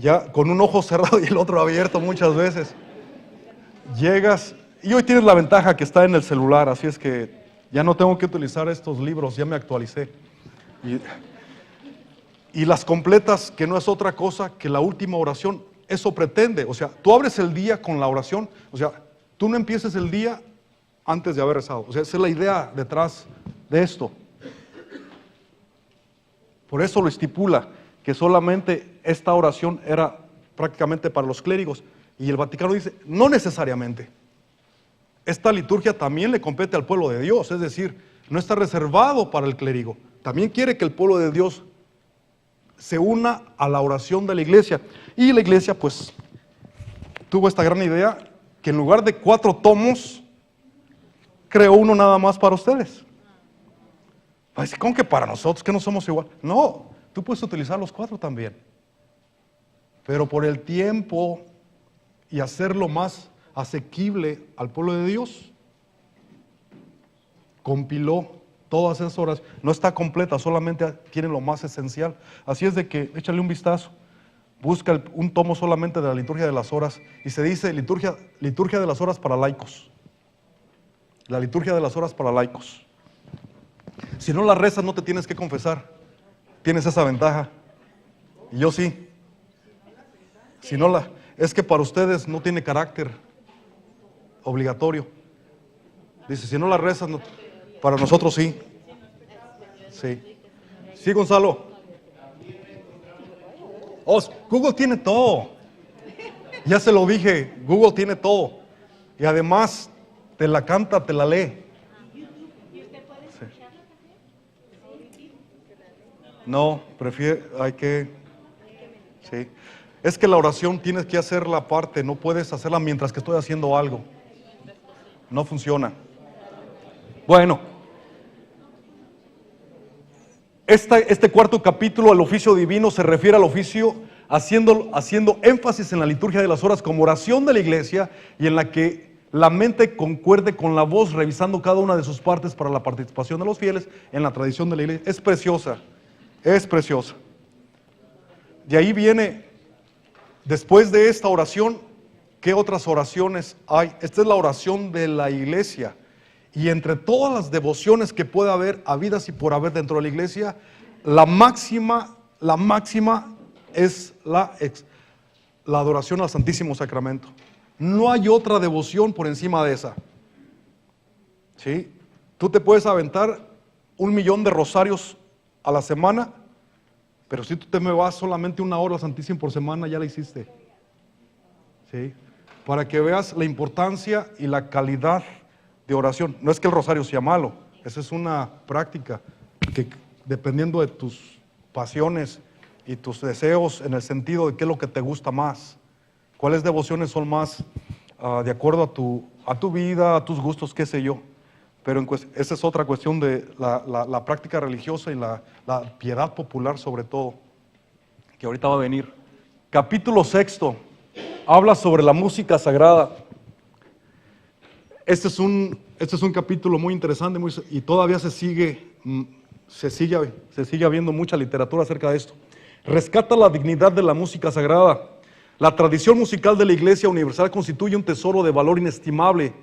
ya con un ojo cerrado y el otro abierto muchas veces. Llegas, y hoy tienes la ventaja que está en el celular, así es que ya no tengo que utilizar estos libros, ya me actualicé. Y las completas, que no es otra cosa que la última oración, eso pretende. O sea, tú abres el día con la oración, o sea, tú no empieces el día antes de haber rezado. O sea, esa es la idea detrás de esto. Por eso lo estipula, que solamente esta oración era prácticamente para los clérigos. Y el Vaticano dice, no necesariamente. Esta liturgia también le compete al pueblo de Dios, es decir, no está reservado para el clérigo. También quiere que el pueblo de Dios se una a la oración de la iglesia. Y la iglesia, pues, tuvo esta gran idea, que en lugar de 4 tomos, creó uno nada más para ustedes. Va a decir, ¿cómo que para nosotros, que no somos igual? No, tú puedes utilizar los 4 también. Pero por el tiempo y hacerlo más asequible al pueblo de Dios, compiló todas esas horas. No está completa, solamente tiene lo más esencial. Así es de que échale un vistazo. Busca un tomo solamente de la liturgia de las horas y se dice liturgia de las horas para laicos. La liturgia de las horas para laicos. Si no la rezas no te tienes que confesar. Tienes esa ventaja. Y yo sí. Si no es que para ustedes no tiene carácter obligatorio. Dice, si no la rezas, no, para nosotros sí. Sí. Sí, Gonzalo. Oh, Google tiene todo. Ya se lo dije, Google tiene todo. Y además te la canta, te la lee. Sí. No, hay que. Sí. Es que la oración tienes que hacerla aparte, no puedes hacerla mientras que estoy haciendo algo. No funciona. Bueno, este cuarto capítulo, el oficio divino, se refiere al oficio haciendo énfasis en la liturgia de las horas como oración de la iglesia y en la que la mente concuerde con la voz, revisando cada una de sus partes para la participación de los fieles en la tradición de la iglesia. Es preciosa, es preciosa. De ahí viene, después de esta oración, ¿qué otras oraciones hay? Esta es la oración de la iglesia. Y entre todas las devociones que puede haber, habidas y por haber dentro de la iglesia, la máxima es la adoración al Santísimo Sacramento. No hay otra devoción por encima de esa. ¿Sí? Tú te puedes aventar 1,000,000 de rosarios a la semana, pero si tú te me vas solamente 1 hora al Santísimo por semana, ya la hiciste. ¿Sí? para que veas la importancia y la calidad de oración. No es que el rosario sea malo, esa es una práctica que dependiendo de tus pasiones y tus deseos en el sentido de qué es lo que te gusta más, cuáles devociones son más de acuerdo a tu vida, a tus gustos, qué sé yo. Pero esa es otra cuestión de la práctica religiosa y la piedad popular sobre todo, que ahorita va a venir. Capítulo 6 habla sobre la música sagrada. Este es un capítulo muy interesante y todavía se sigue habiendo mucha literatura acerca de esto. Rescata la dignidad de la música sagrada. La tradición musical de la Iglesia Universal constituye un tesoro de valor inestimable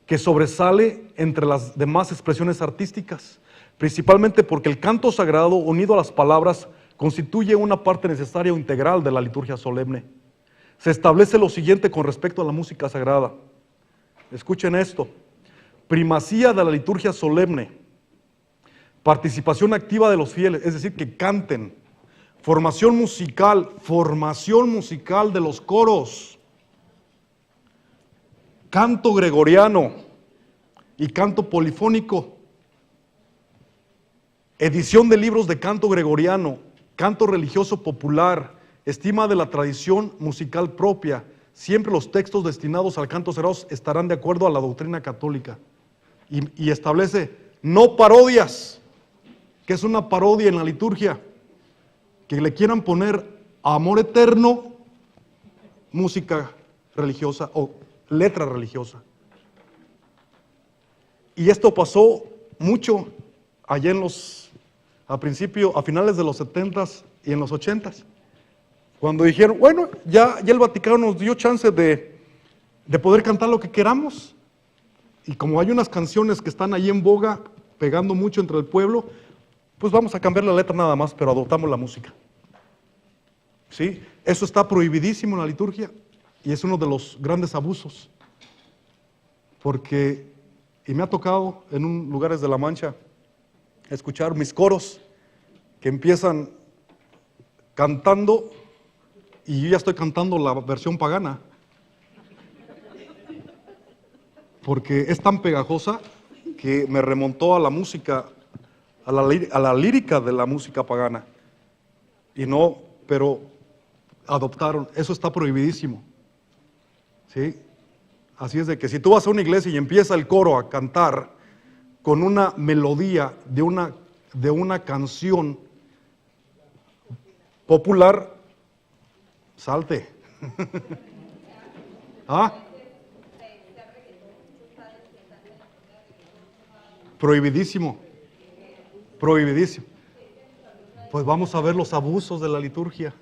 que sobresale entre las demás expresiones artísticas, principalmente porque el canto sagrado, unido a las palabras, constituye una parte necesaria o integral de la liturgia solemne. Se establece lo siguiente con respecto a la música sagrada. Escuchen esto: primacía de la liturgia solemne, participación activa de los fieles, es decir, que canten, formación musical de los coros, canto gregoriano y canto polifónico, edición de libros de canto gregoriano, canto religioso popular, estima de la tradición musical propia. Siempre los textos destinados al canto sagrado estarán de acuerdo a la doctrina católica. Y establece no parodias, que es una parodia en la liturgia, que le quieran poner amor eterno, música religiosa o letra religiosa. Y esto pasó mucho allá a finales de los 70s y en los 80s. Cuando dijeron, bueno, ya el Vaticano nos dio chance de poder cantar lo que queramos. Y como hay unas canciones que están ahí en boga, pegando mucho entre el pueblo, pues vamos a cambiar la letra nada más, pero adoptamos la música. ¿Sí? Eso está prohibidísimo en la liturgia y es uno de los grandes abusos. Y me ha tocado en lugares de La Mancha escuchar mis coros que empiezan cantando y yo ya estoy cantando la versión pagana, porque es tan pegajosa que me remontó a la música, a la lírica de la música pagana. Pero adoptaron, eso está prohibidísimo. ¿Sí? Así es de que si tú vas a una iglesia y empieza el coro a cantar con una melodía de una canción popular, salte. ¿Ah? Prohibidísimo. Prohibidísimo. Pues vamos a ver los abusos de la liturgia.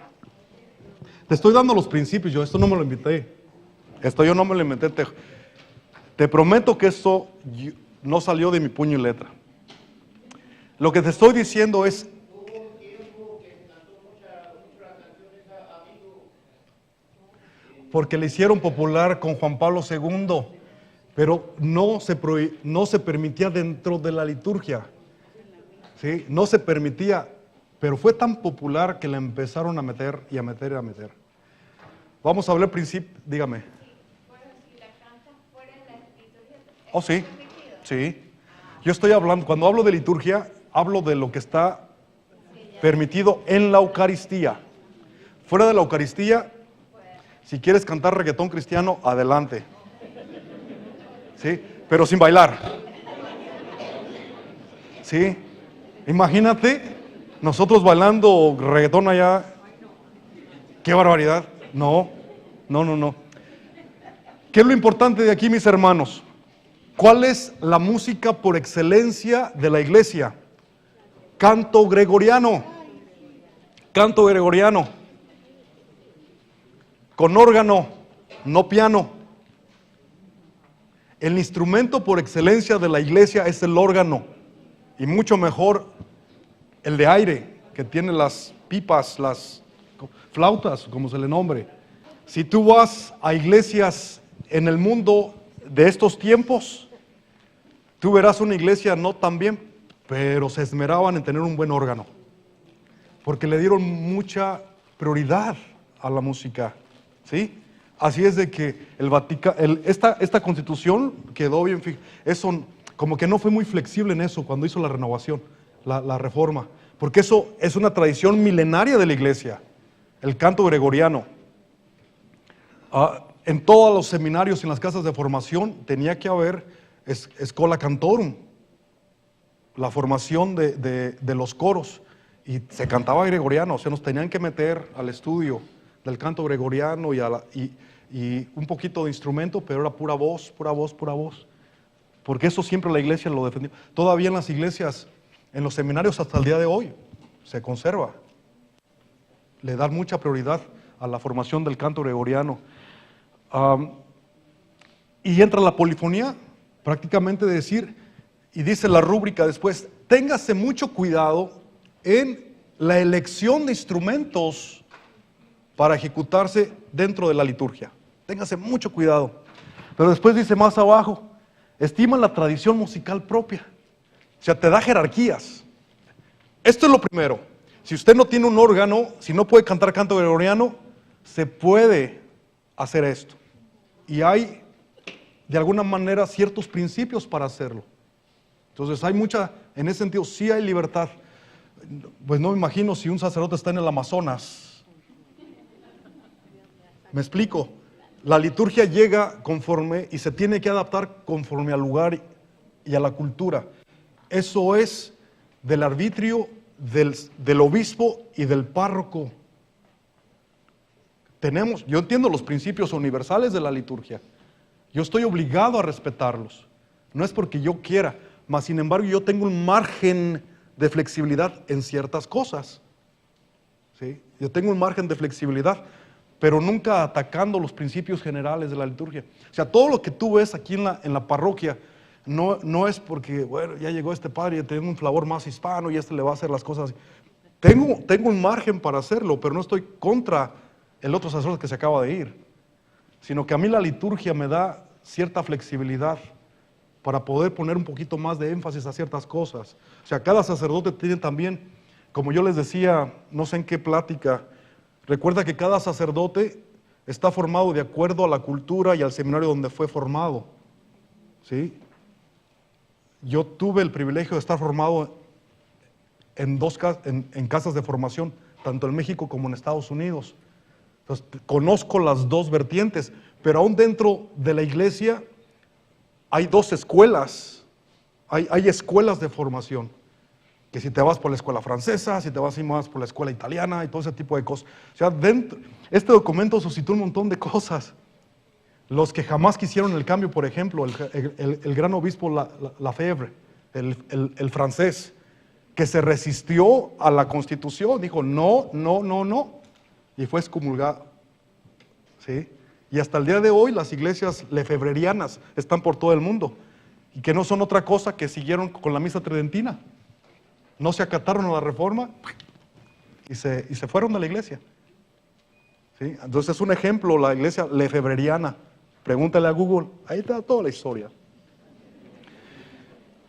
Te estoy dando los principios, esto no me lo inventé. Esto yo no me lo inventé. Te prometo que esto no salió de mi puño y letra. Lo que te estoy diciendo es porque le hicieron popular con Juan Pablo II, pero no se permitía dentro de la liturgia. ¿Sí? No se permitía, pero fue tan popular que la empezaron a meter y a meter y a meter. Vamos a hablar principio, dígame. Bueno, si la cantas fuera de la liturgia, Oh, sí, sí. Yo estoy hablando, cuando hablo de liturgia, hablo de lo que está permitido en la Eucaristía. Fuera de la Eucaristía, si quieres cantar reggaetón cristiano, adelante. ¿Sí? Pero sin bailar. ¿Sí? Imagínate, nosotros bailando reggaetón allá. ¡Qué barbaridad! No. ¿Qué es lo importante de aquí, mis hermanos? ¿Cuál es la música por excelencia de la iglesia? Canto gregoriano. Canto gregoriano. Con órgano, no piano. El instrumento por excelencia de la iglesia es el órgano. Y mucho mejor el de aire, que tiene las pipas, las flautas, como se le nombre. Si tú vas a iglesias en el mundo de estos tiempos, tú verás una iglesia no tan bien, pero se esmeraban en tener un buen órgano, porque le dieron mucha prioridad a la música, ¿sí? Así es de que esta constitución quedó bien fija. Eso como que no fue muy flexible en eso cuando hizo la renovación, la reforma. Porque eso es una tradición milenaria de la iglesia, el canto gregoriano. En todos los seminarios y en las casas de formación tenía que haber Schola Cantorum, la formación de los coros. Y se cantaba gregoriano, o sea, nos tenían que meter al estudio del canto gregoriano y un poquito de instrumento, pero era pura voz, pura voz, pura voz. Porque eso siempre la iglesia lo defendió. Todavía en las iglesias, en los seminarios hasta el día de hoy, se conserva. Le dan mucha prioridad a la formación del canto gregoriano. Y entra la polifonía, prácticamente decir, y dice la rúbrica después, téngase mucho cuidado en la elección de instrumentos para ejecutarse dentro de la liturgia. Téngase mucho cuidado. Pero después dice más abajo, estima la tradición musical propia. O sea, te da jerarquías. Esto es lo primero. Si usted no tiene un órgano, si no puede cantar canto gregoriano, se puede hacer esto. Y hay, de alguna manera, ciertos principios para hacerlo. Entonces hay en ese sentido, sí hay libertad. Pues no me imagino si un sacerdote está en el Amazonas. ¿Me explico? La liturgia llega conforme y se tiene que adaptar conforme al lugar y a la cultura. Eso es del arbitrio del obispo y del párroco. Yo entiendo los principios universales de la liturgia. Yo estoy obligado a respetarlos. No es porque yo quiera, mas sin embargo yo tengo un margen de flexibilidad en ciertas cosas. ¿Sí? Yo tengo un margen de flexibilidad, pero nunca atacando los principios generales de la liturgia. O sea, todo lo que tú ves aquí en la parroquia no es porque, bueno, ya llegó este padre y tiene un flavor más hispano y le va a hacer las cosas así. Tengo un margen para hacerlo, pero no estoy contra el otro sacerdote que se acaba de ir, sino que a mí la liturgia me da cierta flexibilidad para poder poner un poquito más de énfasis a ciertas cosas. O sea, cada sacerdote tiene también, como yo les decía, no sé en qué plática, recuerda que cada sacerdote está formado de acuerdo a la cultura y al seminario donde fue formado. ¿Sí? Yo tuve el privilegio de estar formado en casas de formación, tanto en México como en Estados Unidos. Entonces, conozco las dos vertientes, pero aún dentro de la iglesia hay dos escuelas, hay escuelas de formación, que si te vas por la escuela francesa, si te vas más por la escuela italiana y todo ese tipo de cosas. O sea, este documento suscitó un montón de cosas. Los que jamás quisieron el cambio, por ejemplo, el gran obispo Lafebvre, el francés, que se resistió a la Constitución, dijo no, no, no, no, y fue excomulgado. ¿Sí? Y hasta el día de hoy las iglesias lefebrerianas están por todo el mundo, y que no son otra cosa que siguieron con la misa tridentina. No se acataron a la reforma y se fueron de la iglesia. ¿Sí? Entonces es un ejemplo la iglesia lefebreriana. Pregúntale a Google, ahí está toda la historia.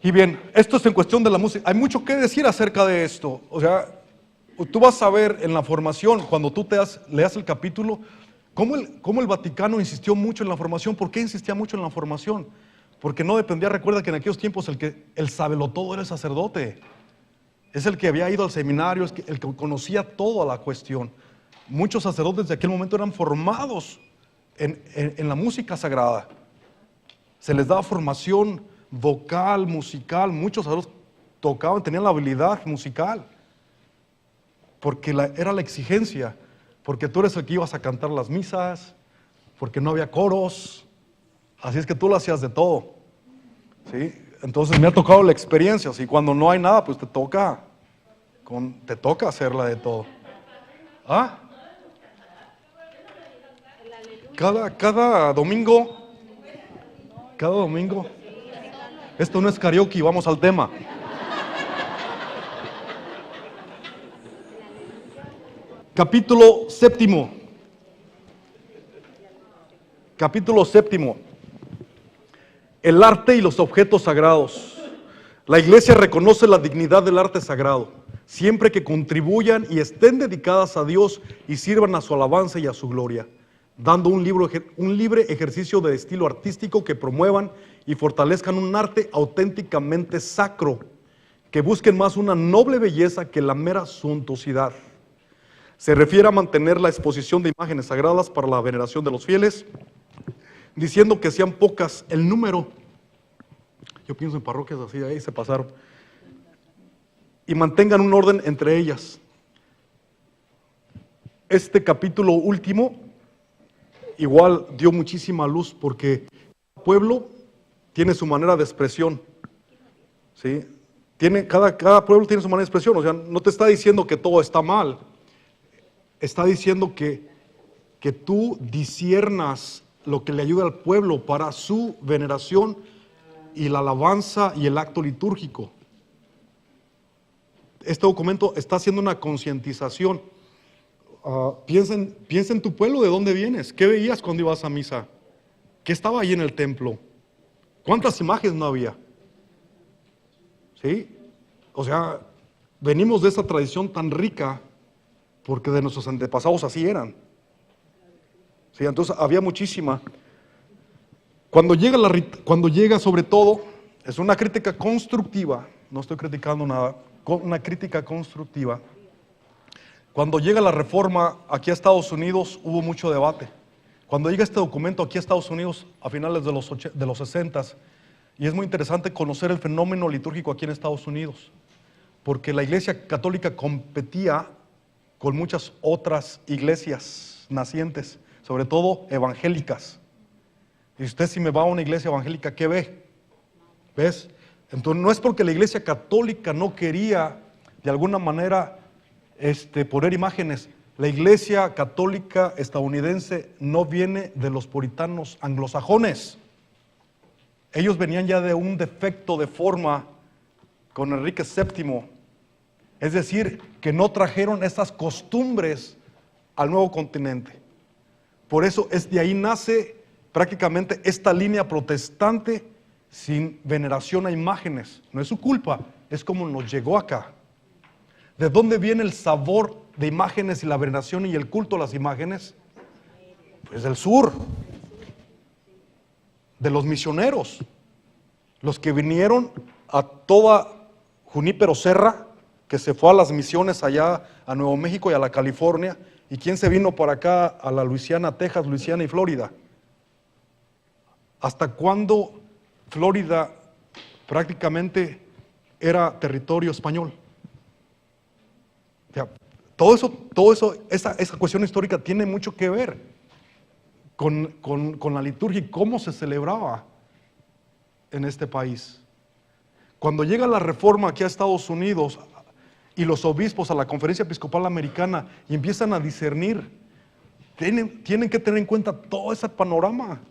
Y bien, esto es en cuestión de la música. Hay mucho que decir acerca de esto. O sea, tú vas a ver en la formación, cuando tú leas el capítulo, cómo el Vaticano insistió mucho en la formación. ¿Por qué insistía mucho en la formación? Porque no dependía, recuerda que en aquellos tiempos el sabelotodo era el sacerdote. Es el que había ido al seminario, es el que conocía toda la cuestión. Muchos sacerdotes de aquel momento eran formados en la música sagrada. Se les daba formación vocal, musical. Muchos sacerdotes tocaban, tenían la habilidad musical. Porque era la exigencia. Porque tú eres el que ibas a cantar las misas. Porque no había coros. Así es que tú lo hacías de todo. ¿Sí? Entonces me ha tocado la experiencia. Y cuando no hay nada, pues te toca hacerla de todo. ¿Ah? Cada domingo, esto no es karaoke, vamos al tema. Capítulo séptimo. El arte y los objetos sagrados. La iglesia reconoce la dignidad del arte sagrado, siempre que contribuyan y estén dedicadas a Dios y sirvan a su alabanza y a su gloria. dando un libre ejercicio de estilo artístico que promuevan y fortalezcan un arte auténticamente sacro, que busquen más una noble belleza que la mera suntuosidad. Se refiere a mantener la exposición de imágenes sagradas para la veneración de los fieles, diciendo que sean pocas el número. Yo pienso en parroquias así, ahí se pasaron. Y mantengan un orden entre ellas. Este capítulo último igual dio muchísima luz porque cada pueblo tiene su manera de expresión. ¿Sí? Cada pueblo tiene su manera de expresión. O sea, no te está diciendo que todo está mal. Está diciendo que tú disciernas lo que le ayuda al pueblo para su veneración y la alabanza y el acto litúrgico. Este documento está haciendo una concientización. Piensa en tu pueblo, ¿de dónde vienes? ¿Qué veías cuando ibas a misa? ¿Qué estaba ahí en el templo? ¿Cuántas imágenes no había? ¿Sí? O sea, venimos de esa tradición tan rica porque de nuestros antepasados así eran. ¿Sí? Entonces había muchísima. Cuando llega sobre todo, es una crítica constructiva, no estoy criticando nada, una crítica constructiva. Cuando llega la reforma aquí a Estados Unidos hubo mucho debate. Cuando llega este documento aquí a Estados Unidos a finales de los 60s, y es muy interesante conocer el fenómeno litúrgico aquí en Estados Unidos, porque la Iglesia Católica competía con muchas otras iglesias nacientes, sobre todo evangélicas. Y usted si me va a una iglesia evangélica, ¿qué ve? ¿Ves? Entonces no es porque la Iglesia Católica no quería de alguna manera poner imágenes. La Iglesia Católica estadounidense no viene de los puritanos anglosajones. Ellos venían ya de un defecto de forma con Enrique VII. Es decir, que no trajeron esas costumbres al nuevo continente. Por eso de ahí nace prácticamente esta línea protestante sin veneración a imágenes. No es su culpa, es como nos llegó acá. ¿De dónde viene el sabor de imágenes y la veneración y el culto a las imágenes? Pues del sur, de los misioneros, los que vinieron a toda Junípero Serra, que se fue a las misiones allá a Nuevo México y a la California. ¿Y quién se vino por acá a la Luisiana, Texas, Luisiana y Florida? ¿Hasta cuándo Florida prácticamente era territorio español? O sea, todo eso, esa cuestión histórica tiene mucho que ver con la liturgia y cómo se celebraba en este país. Cuando llega la reforma aquí a Estados Unidos y los obispos a la Conferencia Episcopal Americana y empiezan a discernir, tienen que tener en cuenta todo ese panorama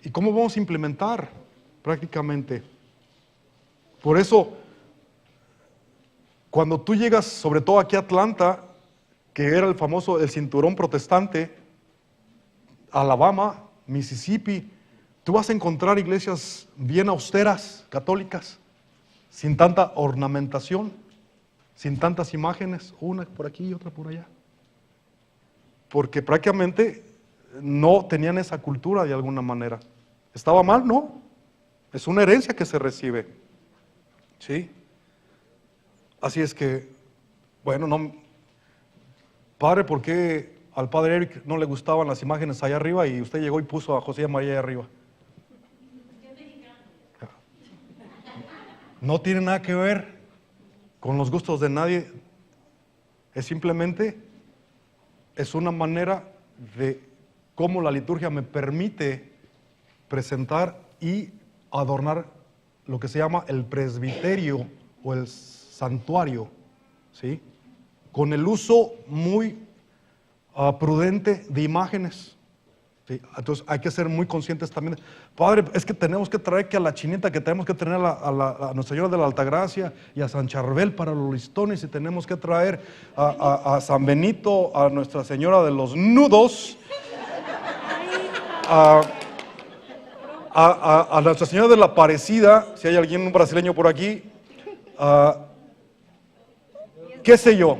y cómo vamos a implementar prácticamente. Por eso, cuando tú llegas, sobre todo aquí a Atlanta, que era el cinturón protestante, Alabama, Mississippi, tú vas a encontrar iglesias bien austeras, católicas, sin tanta ornamentación, sin tantas imágenes, una por aquí y otra por allá. Porque prácticamente no tenían esa cultura de alguna manera. ¿Estaba mal? No. Es una herencia que se recibe. ¿Sí? Así es que, bueno, no. Padre, ¿por qué al padre Eric no le gustaban las imágenes allá arriba y usted llegó y puso a José y María allá arriba? No tiene nada que ver con los gustos de nadie. Es simplemente, es una manera de cómo la liturgia me permite presentar y adornar lo que se llama el presbiterio o el santuario, ¿sí? Con el uso muy prudente de imágenes. ¿Sí? Entonces hay que ser muy conscientes también. Padre, es que tenemos que traer que a la chinita, que tenemos que tener a Nuestra Señora de la Altagracia y a San Charbel para los listones, y tenemos que traer a San Benito, a Nuestra Señora de los Nudos, a Nuestra Señora de la Aparecida, si hay alguien, un brasileño por aquí, qué sé yo,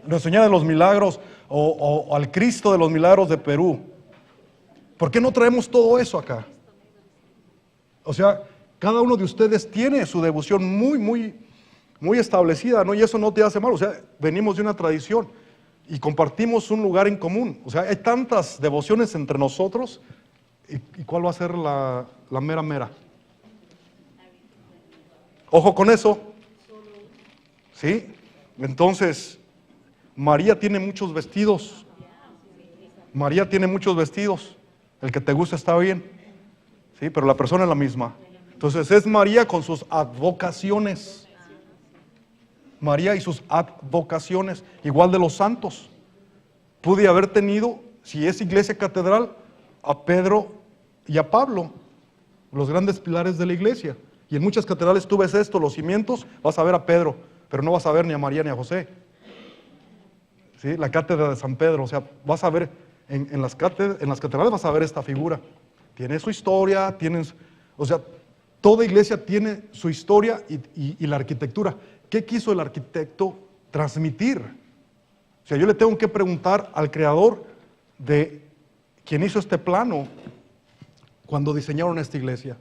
Nuestra Señora de los Milagros o al Cristo de los Milagros de Perú. ¿Por qué no traemos todo eso acá? O sea, cada uno de ustedes tiene su devoción muy establecida, ¿no? Y eso no te hace mal. O sea, venimos de una tradición y compartimos un lugar en común. O sea, hay tantas devociones entre nosotros. ¿Y cuál va a ser la mera? Ojo con eso. ¿Sí? Entonces, María tiene muchos vestidos. María tiene muchos vestidos. El que te gusta está bien. ¿Sí? Pero la persona es la misma. Entonces es María con sus advocaciones. María y sus advocaciones, igual de los santos. Pude haber tenido, si es iglesia catedral, a Pedro y a Pablo, los grandes pilares de la iglesia. Y en muchas catedrales tú ves esto, los cimientos, vas a ver a Pedro, pero no vas a ver ni a María ni a José. ¿Sí? La cátedra de San Pedro, o sea, vas a ver, en las catedrales vas a ver esta figura. Tiene su historia, o sea, toda iglesia tiene su historia y la arquitectura. ¿Qué quiso el arquitecto transmitir? O sea, yo le tengo que preguntar al creador de quien hizo este plano cuando diseñaron esta iglesia.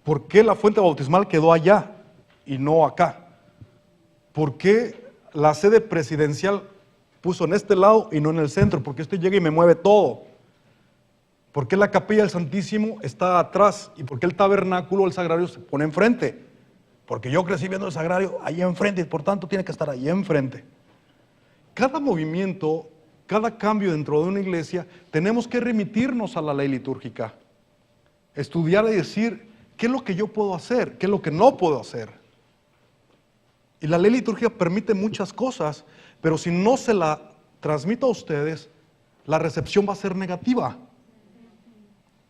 ¿Por qué la fuente bautismal quedó allá y no acá? ¿Por qué la sede presidencial puso en este lado y no en el centro? Porque esto llega y me mueve todo. ¿Por qué la capilla del Santísimo está atrás? ¿Y por qué el tabernáculo, el sagrario, se pone enfrente? Porque yo crecí viendo el sagrario ahí enfrente y por tanto tiene que estar ahí enfrente. Cada movimiento, cada cambio dentro de una iglesia, tenemos que remitirnos a la ley litúrgica. Estudiar y decir, ¿qué es lo que yo puedo hacer? ¿Qué es lo que no puedo hacer? Y la ley litúrgica permite muchas cosas, pero si no se la transmito a ustedes, la recepción va a ser negativa.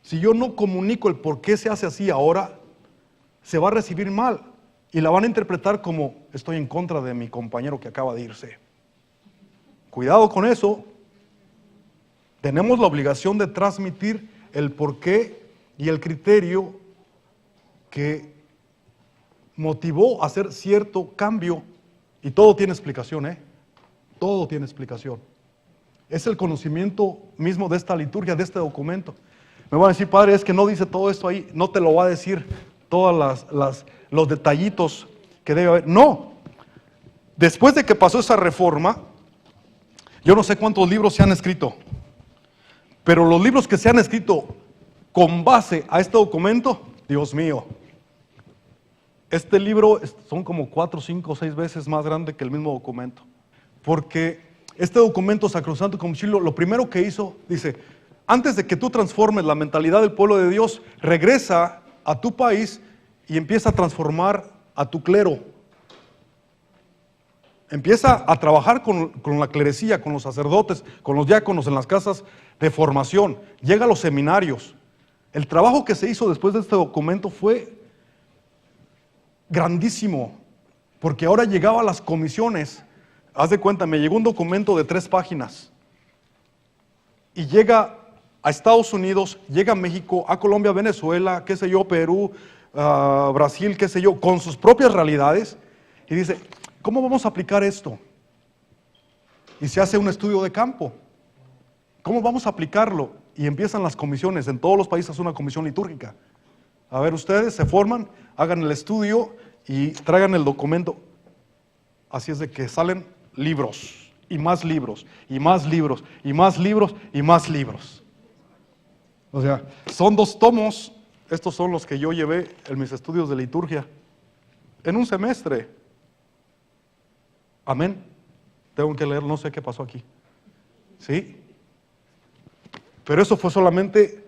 Si yo no comunico el por qué se hace así ahora, se va a recibir mal y la van a interpretar como estoy en contra de mi compañero que acaba de irse. Cuidado con eso. Tenemos la obligación de transmitir el porqué y el criterio que motivó a hacer cierto cambio, y todo tiene explicación, ¿eh? Todo tiene explicación. Es el conocimiento mismo de esta liturgia, de este documento. Me van a decir, padre, es que no dice todo esto ahí, no te lo va a decir todos los detallitos que debe haber. No, después de que pasó esa reforma, yo no sé cuántos libros se han escrito, pero los libros que se han escrito con base a este documento, Dios mío, este libro son como 4, 5, 6 veces más grande que el mismo documento, porque este documento Sacrosanto Concilio, lo primero que hizo, dice, antes de que tú transformes la mentalidad del pueblo de Dios, regresa a tu país y empieza a transformar a tu clero. Empieza a trabajar con la clerecía, con los sacerdotes, con los diáconos en las casas de formación. Llega a los seminarios. El trabajo que se hizo después de este documento fue grandísimo, porque ahora llegaba a las comisiones. Haz de cuenta, me llegó un documento de 3 páginas y llega a Estados Unidos, llega a México, a Colombia, Venezuela, qué sé yo, Perú, Brasil, qué sé yo, con sus propias realidades, y dice, ¿cómo vamos a aplicar esto? Y se hace un estudio de campo. ¿Cómo vamos a aplicarlo? Y empiezan las comisiones, en todos los países una comisión litúrgica. A ver, ustedes se forman, hagan el estudio y traigan el documento. Así es de que salen libros, y más libros, y más libros, y más libros, y más libros. O sea, son 2 tomos, estos son los que yo llevé en mis estudios de liturgia, en un semestre. Amén. Tengo que leer, no sé qué pasó aquí. ¿Sí? Pero eso fue solamente,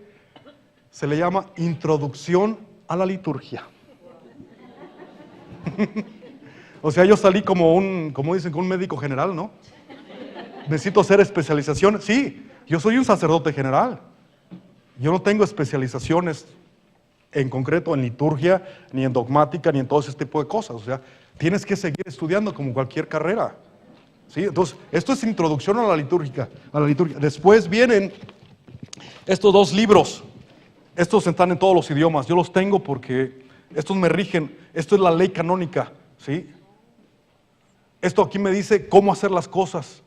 se le llama introducción a la liturgia. O sea, yo salí como dicen, como un médico general, ¿no? Necesito hacer especializaciones. Sí, yo soy un sacerdote general. Yo no tengo especializaciones en concreto en liturgia, ni en dogmática, ni en todo ese tipo de cosas. O sea, tienes que seguir estudiando como cualquier carrera. ¿Sí? Entonces, esto es introducción a la liturgia. Después vienen estos 2 libros. Estos están en todos los idiomas. Yo los tengo porque estos me rigen. Esto es la ley canónica. ¿Sí? Esto aquí me dice cómo hacer las cosas.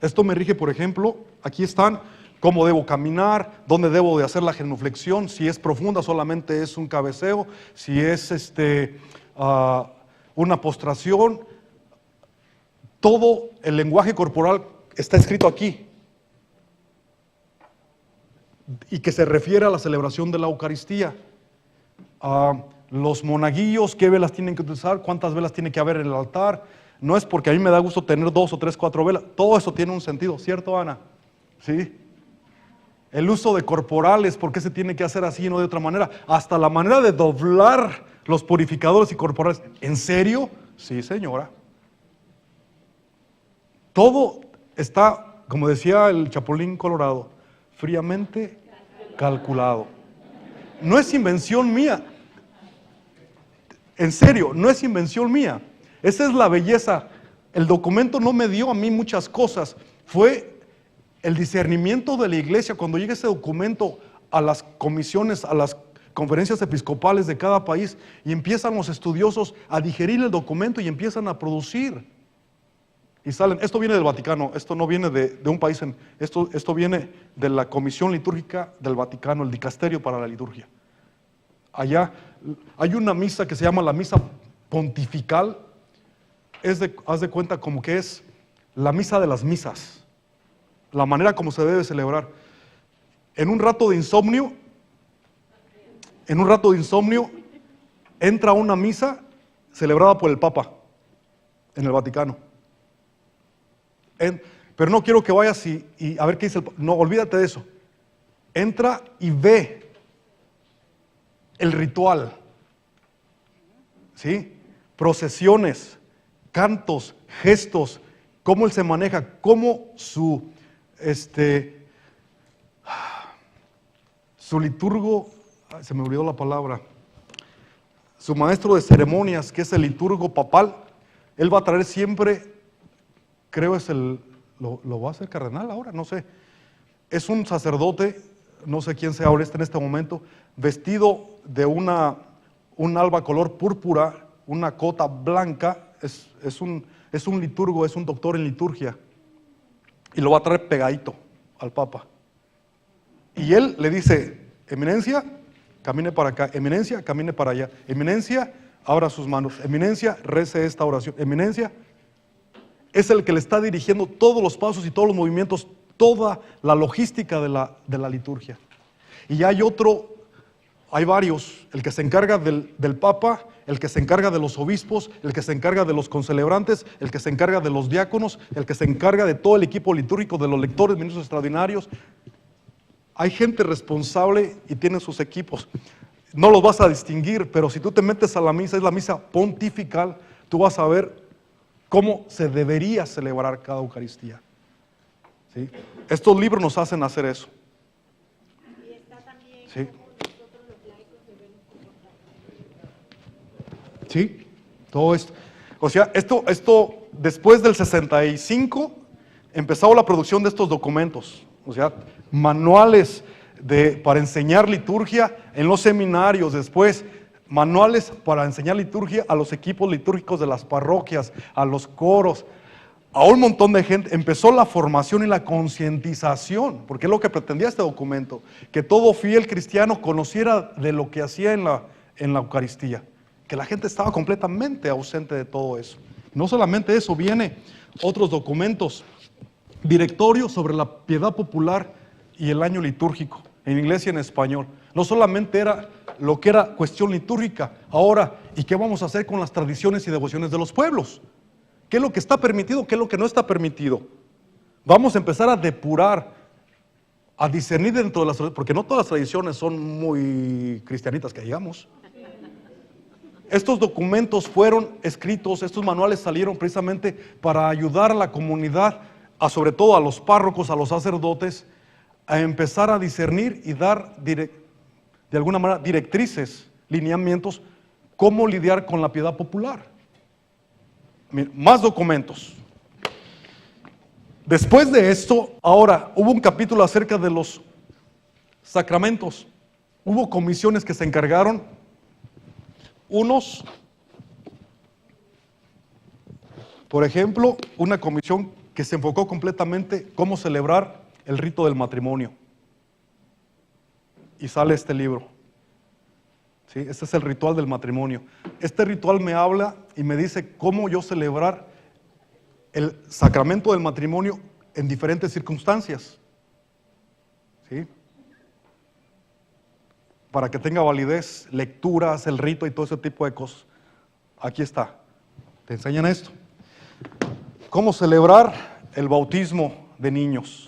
Esto me rige, por ejemplo, aquí están cómo debo caminar, dónde debo de hacer la genuflexión, si es profunda solamente es un cabeceo, si es una postración. Todo el lenguaje corporal está escrito aquí y que se refiere a la celebración de la Eucaristía. Los monaguillos, qué velas tienen que utilizar, cuántas velas tiene que haber en el altar. No es porque a mí me da gusto tener 2 o 3, 4 velas, todo eso tiene un sentido, ¿cierto, Ana? ¿Sí? El uso de corporales, ¿por qué se tiene que hacer así y no de otra manera? Hasta la manera de doblar los purificadores y corporales. ¿En serio? Sí, señora. Todo está, como decía el Chapulín Colorado, fríamente calculado. No es invención mía. En serio, no es invención mía. Esa es la belleza. El documento no me dio a mí muchas cosas. Fue el discernimiento de la iglesia. Cuando llega ese documento a las comisiones, a las conferencias episcopales de cada país, y empiezan los estudiosos a digerir el documento y empiezan a producir. Y salen, esto viene del Vaticano, esto no viene de un país, esto viene de la Comisión Litúrgica del Vaticano, el Dicasterio para la Liturgia. Allá hay una misa que se llama la misa pontifical, haz de cuenta como que es la misa de las misas, la manera como se debe celebrar. En un rato de insomnio, entra una misa celebrada por el Papa en el Vaticano. Pero no quiero que vayas y a ver qué dice el Papa. No, olvídate de eso. Entra y ve el ritual, ¿sí? Procesiones, cantos, gestos, cómo él se maneja, cómo su liturgo, se me olvidó la palabra, su maestro de ceremonias, que es el liturgo papal, él va a traer siempre, creo es lo va a hacer cardenal ahora, no sé, es un sacerdote, no sé quién sea ahora en este momento, vestido de un alba color púrpura, una cota blanca, es un liturgo, es un doctor en liturgia, y lo va a traer pegadito al Papa. Y él le dice, eminencia, camine para acá, eminencia, camine para allá, eminencia, abra sus manos, eminencia, rece esta oración, eminencia, es el que le está dirigiendo todos los pasos y todos los movimientos, toda la logística de la liturgia. Y hay varios, el que se encarga del Papa, el que se encarga de los obispos, el que se encarga de los concelebrantes, el que se encarga de los diáconos, el que se encarga de todo el equipo litúrgico, de los lectores, ministros extraordinarios. Hay gente responsable y tienen sus equipos. No los vas a distinguir, pero si tú te metes a la misa, es la misa pontifical, tú vas a ver cómo se debería celebrar cada Eucaristía. ¿Sí? Estos libros nos hacen hacer eso. Y está también Sí. como nosotros los laicos debemos comportarnos. Sí, todo esto. O sea, esto después del 65 empezó la producción de estos documentos. O sea, manuales para enseñar liturgia en los seminarios, después manuales para enseñar liturgia a los equipos litúrgicos de las parroquias, a los coros, a un montón de gente. Empezó la formación y la concientización, porque es lo que pretendía este documento, que todo fiel cristiano conociera de lo que hacía en la Eucaristía, que la gente estaba completamente ausente de todo eso. No solamente eso, viene otros documentos, directorio sobre la piedad popular y el año litúrgico, en inglés y en español. No solamente era lo que era cuestión litúrgica, ahora, ¿y qué vamos a hacer con las tradiciones y devociones de los pueblos? ¿Qué es lo que está permitido? ¿Qué es lo que no está permitido? Vamos a empezar a depurar, a discernir dentro de las tradiciones, porque no todas las tradiciones son muy cristianitas que digamos. Estos documentos fueron escritos, estos manuales salieron precisamente para ayudar a la comunidad, sobre todo a los párrocos, a los sacerdotes, a empezar a discernir y dar de alguna manera directrices, lineamientos, cómo lidiar con la piedad popular. Más documentos. Después de esto, ahora hubo un capítulo acerca de los sacramentos. Hubo comisiones que se encargaron, por ejemplo, una comisión que se enfocó completamente cómo celebrar el rito del matrimonio. Y sale este libro. ¿Sí? Este es el ritual del matrimonio. Este ritual me habla y me dice cómo yo celebrar el sacramento del matrimonio en diferentes circunstancias. ¿Sí? Para que tenga validez, lecturas, el rito y todo ese tipo de cosas. Aquí está. Te enseñan esto. ¿Cómo celebrar el bautismo de niños?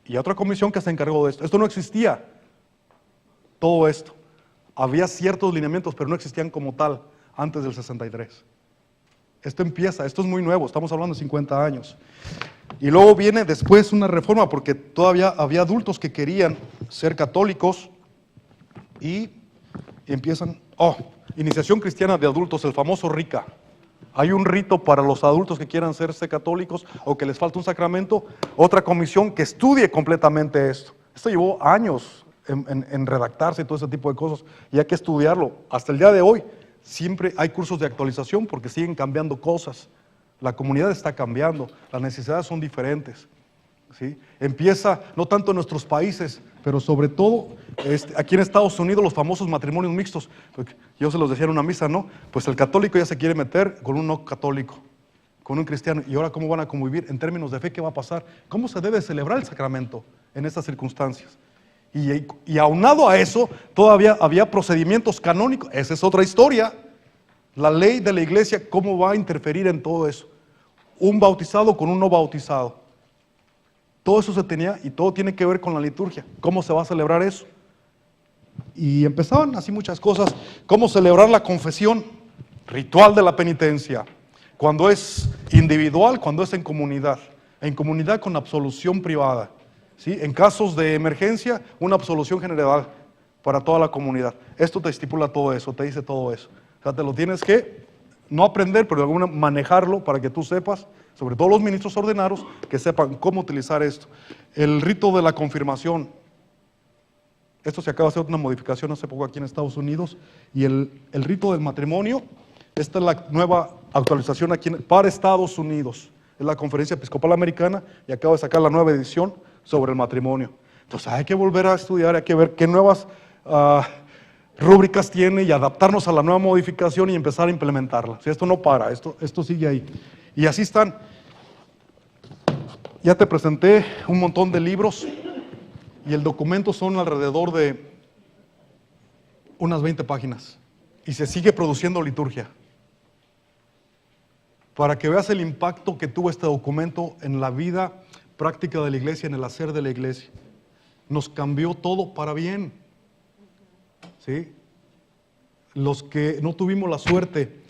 Y otra comisión que se encargó de esto. Esto no existía. Todo esto. Había ciertos lineamientos, pero no existían como tal antes del 63. Esto empieza, esto es muy nuevo, estamos hablando de 50 años. Y luego viene después una reforma, porque todavía había adultos que querían ser católicos y empiezan, iniciación cristiana de adultos, el famoso RICA. Hay un rito para los adultos que quieran serse católicos o que les falta un sacramento, otra comisión que estudie completamente esto. Esto llevó años en redactarse y todo ese tipo de cosas, y hay que estudiarlo. Hasta el día de hoy siempre hay cursos de actualización porque siguen cambiando cosas. La comunidad está cambiando, las necesidades son diferentes. ¿Sí? Empieza, no tanto en nuestros países, pero sobre todo aquí en Estados Unidos, los famosos matrimonios mixtos. Yo se los decía en una misa, ¿no? Pues el católico ya se quiere meter con un no católico, con un cristiano. ¿Y ahora cómo van a convivir? En términos de fe, ¿qué va a pasar? ¿Cómo se debe celebrar el sacramento en estas circunstancias? Y aunado a eso, todavía había procedimientos canónicos. Esa es otra historia. La ley de la iglesia, ¿cómo va a interferir en todo eso? Un bautizado con un no bautizado. Todo eso se tenía y todo tiene que ver con la liturgia. ¿Cómo se va a celebrar eso? Y empezaban así muchas cosas. ¿Cómo celebrar la confesión? Ritual de la penitencia. Cuando es individual, cuando es en comunidad. En comunidad con absolución privada. ¿Sí? En casos de emergencia, una absolución general para toda la comunidad. Esto te estipula todo eso, te dice todo eso. O sea, te lo tienes que no aprender, pero de alguna manera manejarlo para que tú sepas, sobre todo los ministros ordinarios, que sepan cómo utilizar esto. El rito de la confirmación. Esto se acaba de hacer una modificación hace poco aquí en Estados Unidos. Y el rito del matrimonio, esta es la nueva actualización aquí para Estados Unidos. Es la Conferencia Episcopal Americana y acaba de sacar la nueva edición sobre el matrimonio. Entonces hay que volver a estudiar, hay que ver qué nuevas rúbricas tiene y adaptarnos a la nueva modificación y empezar a implementarla. Si esto no para, esto sigue ahí. Y así están. Ya te presenté un montón de libros y el documento son alrededor de unas 20 páginas. Y se sigue produciendo liturgia. Para que veas el impacto que tuvo este documento en la vida práctica de la iglesia, en el hacer de la iglesia. Nos cambió todo para bien. ¿Sí? Los que no tuvimos la suerte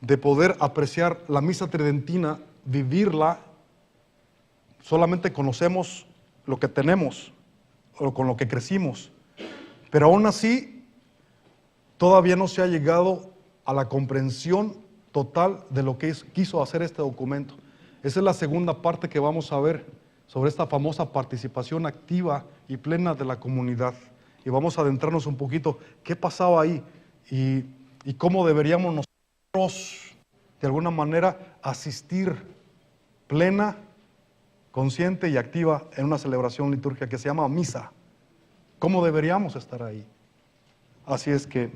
de poder apreciar la misa tridentina, vivirla, solamente conocemos lo que tenemos o con lo que crecimos. Pero aún así, todavía no se ha llegado a la comprensión total de lo que quiso hacer este documento. Esa es la segunda parte que vamos a ver sobre esta famosa participación activa y plena de la comunidad. Y vamos a adentrarnos un poquito qué pasaba ahí y cómo deberíamos nosotros, de alguna manera, asistir plena, consciente y activa en una celebración litúrgica que se llama misa. ¿Cómo deberíamos estar ahí? Así es que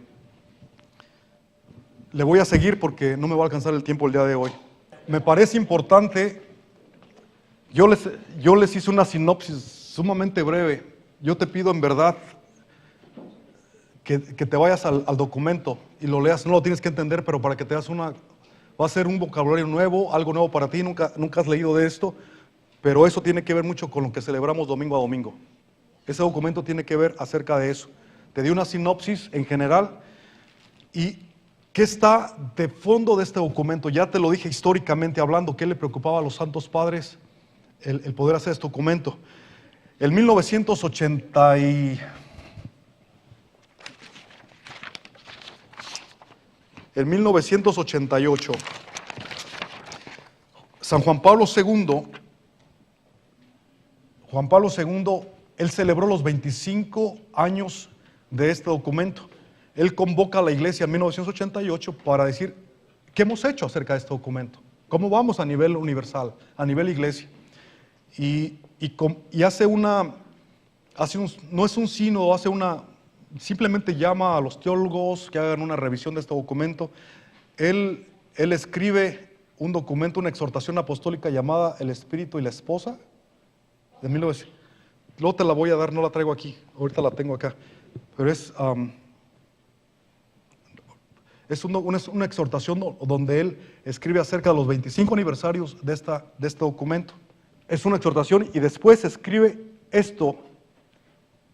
le voy a seguir porque no me va a alcanzar el tiempo el día de hoy. Me parece importante, yo les hice una sinopsis sumamente breve. Yo te pido en verdad que te vayas al documento y lo leas. No lo tienes que entender, pero para que te das va a ser un vocabulario nuevo, algo nuevo para ti. Nunca has leído de esto, pero eso tiene que ver mucho con lo que celebramos domingo a domingo. Ese documento tiene que ver acerca de eso. Te di una sinopsis en general y ¿qué está de fondo de este documento? Ya te lo dije históricamente hablando, ¿qué le preocupaba a los santos padres el poder hacer este documento? En 1988, San Juan Pablo II, él celebró los 25 años de este documento. Él convoca a la iglesia en 1988 para decir, ¿qué hemos hecho acerca de este documento? ¿Cómo vamos a nivel universal, a nivel iglesia? y hace no es un sínodo, simplemente llama a los teólogos que hagan una revisión de este documento. Él escribe un documento, una exhortación apostólica llamada El Espíritu y la Esposa, de 1900. Luego te la voy a dar, no la traigo aquí, ahorita la tengo acá, pero es una exhortación donde él escribe acerca de los 25 aniversarios de este documento. Es una exhortación y después escribe esto,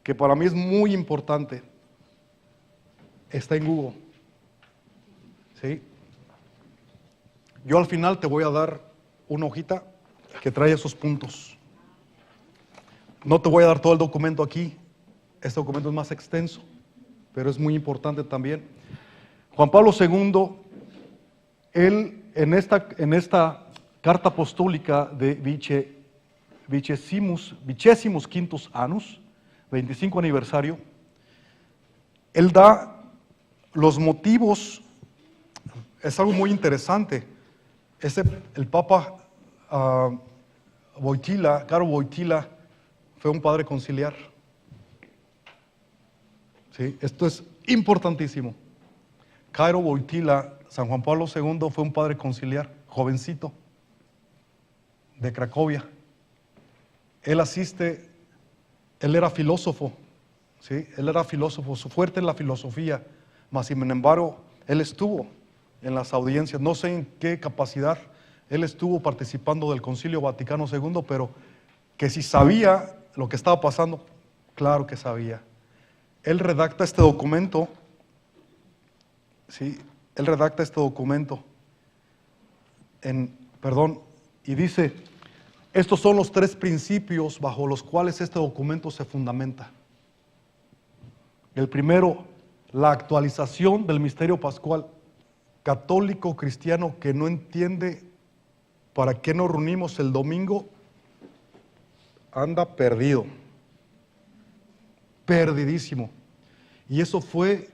que para mí es muy importante. Está en Google. ¿Sí? Yo al final te voy a dar una hojita que trae esos puntos. No te voy a dar todo el documento aquí. Este documento es más extenso, pero es muy importante también. Juan Pablo II, él en esta carta apostólica de Vicesimus Quintus Annus, 25 aniversario, él da los motivos. Es algo muy interesante. El Papa Wojtyła, Karol Wojtyła, fue un padre conciliar. ¿Sí? Esto es importantísimo. Karol Wojtyła, San Juan Pablo II, fue un padre conciliar, jovencito, de Cracovia. Él era filósofo, ¿sí? Él era filósofo, su fuerte en la filosofía, mas sin embargo, él estuvo en las audiencias, no sé en qué capacidad, él estuvo participando del Concilio Vaticano II, pero que si sabía lo que estaba pasando, claro que sabía. Él redacta este documento, ¿sí? Él redacta este documento, y dice: estos son los 3 principios bajo los cuales este documento se fundamenta. El primero, la actualización del misterio pascual. Católico cristiano que no entiende para qué nos reunimos el domingo, anda perdido, perdidísimo. Y eso fue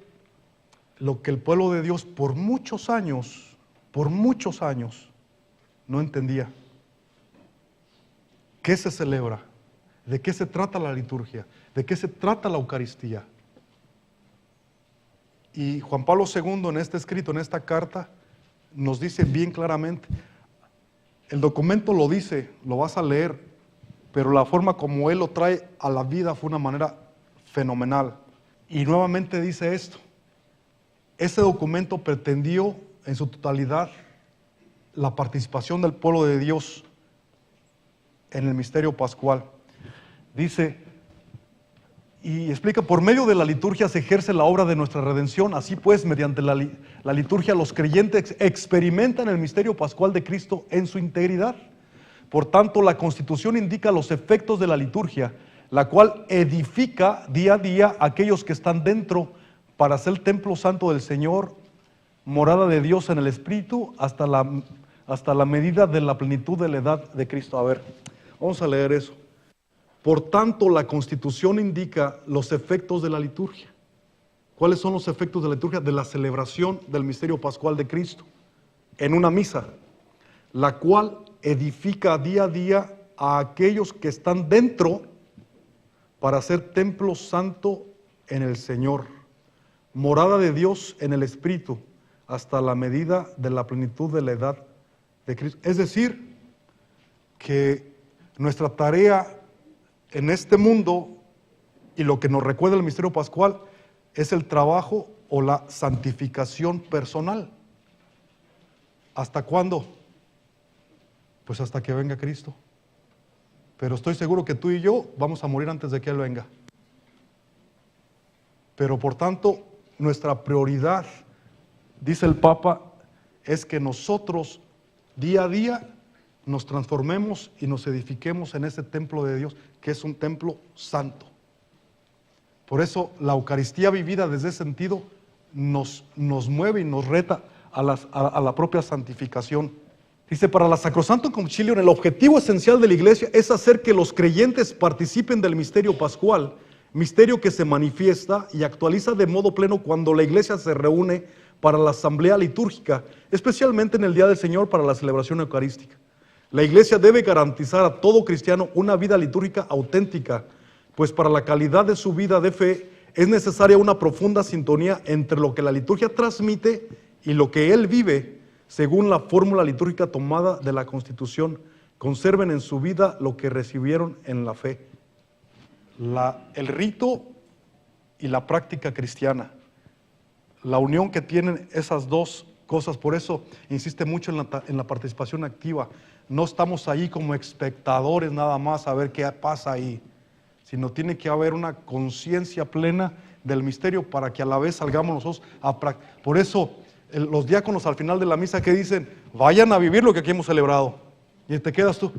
lo que el pueblo de Dios por muchos años, no entendía. ¿Qué se celebra? ¿De qué se trata la liturgia? ¿De qué se trata la Eucaristía? Y Juan Pablo II en este escrito, en esta carta, nos dice bien claramente. El documento lo dice, lo vas a leer, pero la forma como él lo trae a la vida fue una manera fenomenal. Y nuevamente dice esto: ese documento pretendió en su totalidad la participación del pueblo de Dios en el misterio pascual. Dice, y explica: por medio de la liturgia se ejerce la obra de nuestra redención. Así pues, mediante la liturgia los creyentes experimentan el misterio pascual de Cristo en su integridad. Por tanto, la Constitución indica los efectos de la liturgia, la cual edifica día a día a aquellos que están dentro para ser el templo santo del Señor, morada de Dios en el Espíritu, hasta la medida de la plenitud de la edad de Cristo. A ver, vamos a leer eso. Por tanto, la Constitución indica los efectos de la liturgia. ¿Cuáles son los efectos de la liturgia? De la celebración del misterio pascual de Cristo en una misa, la cual edifica día a día a aquellos que están dentro para ser templo santo en el Señor, morada de Dios en el Espíritu, hasta la medida de la plenitud de la edad de Cristo. Es decir, que nuestra tarea en este mundo, y lo que nos recuerda el misterio pascual, es el trabajo o la santificación personal. ¿Hasta cuándo? Pues hasta que venga Cristo. Pero estoy seguro que tú y yo vamos a morir antes de que Él venga. Pero por tanto, nuestra prioridad, dice el Papa, es que nosotros día a día nos transformemos y nos edifiquemos en ese templo de Dios, que es un templo santo. Por eso la Eucaristía vivida desde ese sentido nos mueve y nos reta a la propia santificación. Dice, para la Sacrosanto Concilium, el objetivo esencial de la Iglesia es hacer que los creyentes participen del misterio pascual, misterio que se manifiesta y actualiza de modo pleno cuando la Iglesia se reúne para la asamblea litúrgica, especialmente en el Día del Señor para la celebración eucarística. La iglesia debe garantizar a todo cristiano una vida litúrgica auténtica, pues para la calidad de su vida de fe es necesaria una profunda sintonía entre lo que la liturgia transmite y lo que él vive, según la fórmula litúrgica tomada de la Constitución. Conserven en su vida lo que recibieron en la fe. El rito y la práctica cristiana, la unión que tienen esas dos cosas, por eso insiste mucho en la participación activa. No estamos ahí como espectadores nada más a ver qué pasa ahí, sino tiene que haber una conciencia plena del misterio para que a la vez salgamos nosotros a practicar. Por eso los diáconos al final de la misa que dicen, vayan a vivir lo que aquí hemos celebrado. Y te quedas tú,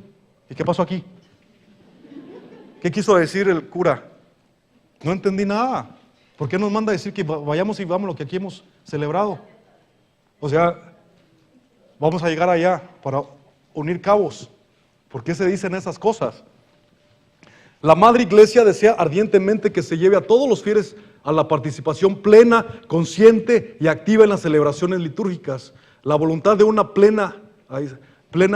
¿y qué pasó aquí? ¿Qué quiso decir el cura? No entendí nada. ¿Por qué nos manda a decir que vayamos y vamos lo que aquí hemos celebrado? O sea, vamos a llegar allá para unir cabos. ¿Por qué se dicen esas cosas? La Madre Iglesia desea ardientemente que se lleve a todos los fieles a la participación plena, consciente y activa en las celebraciones litúrgicas. La voluntad de una plena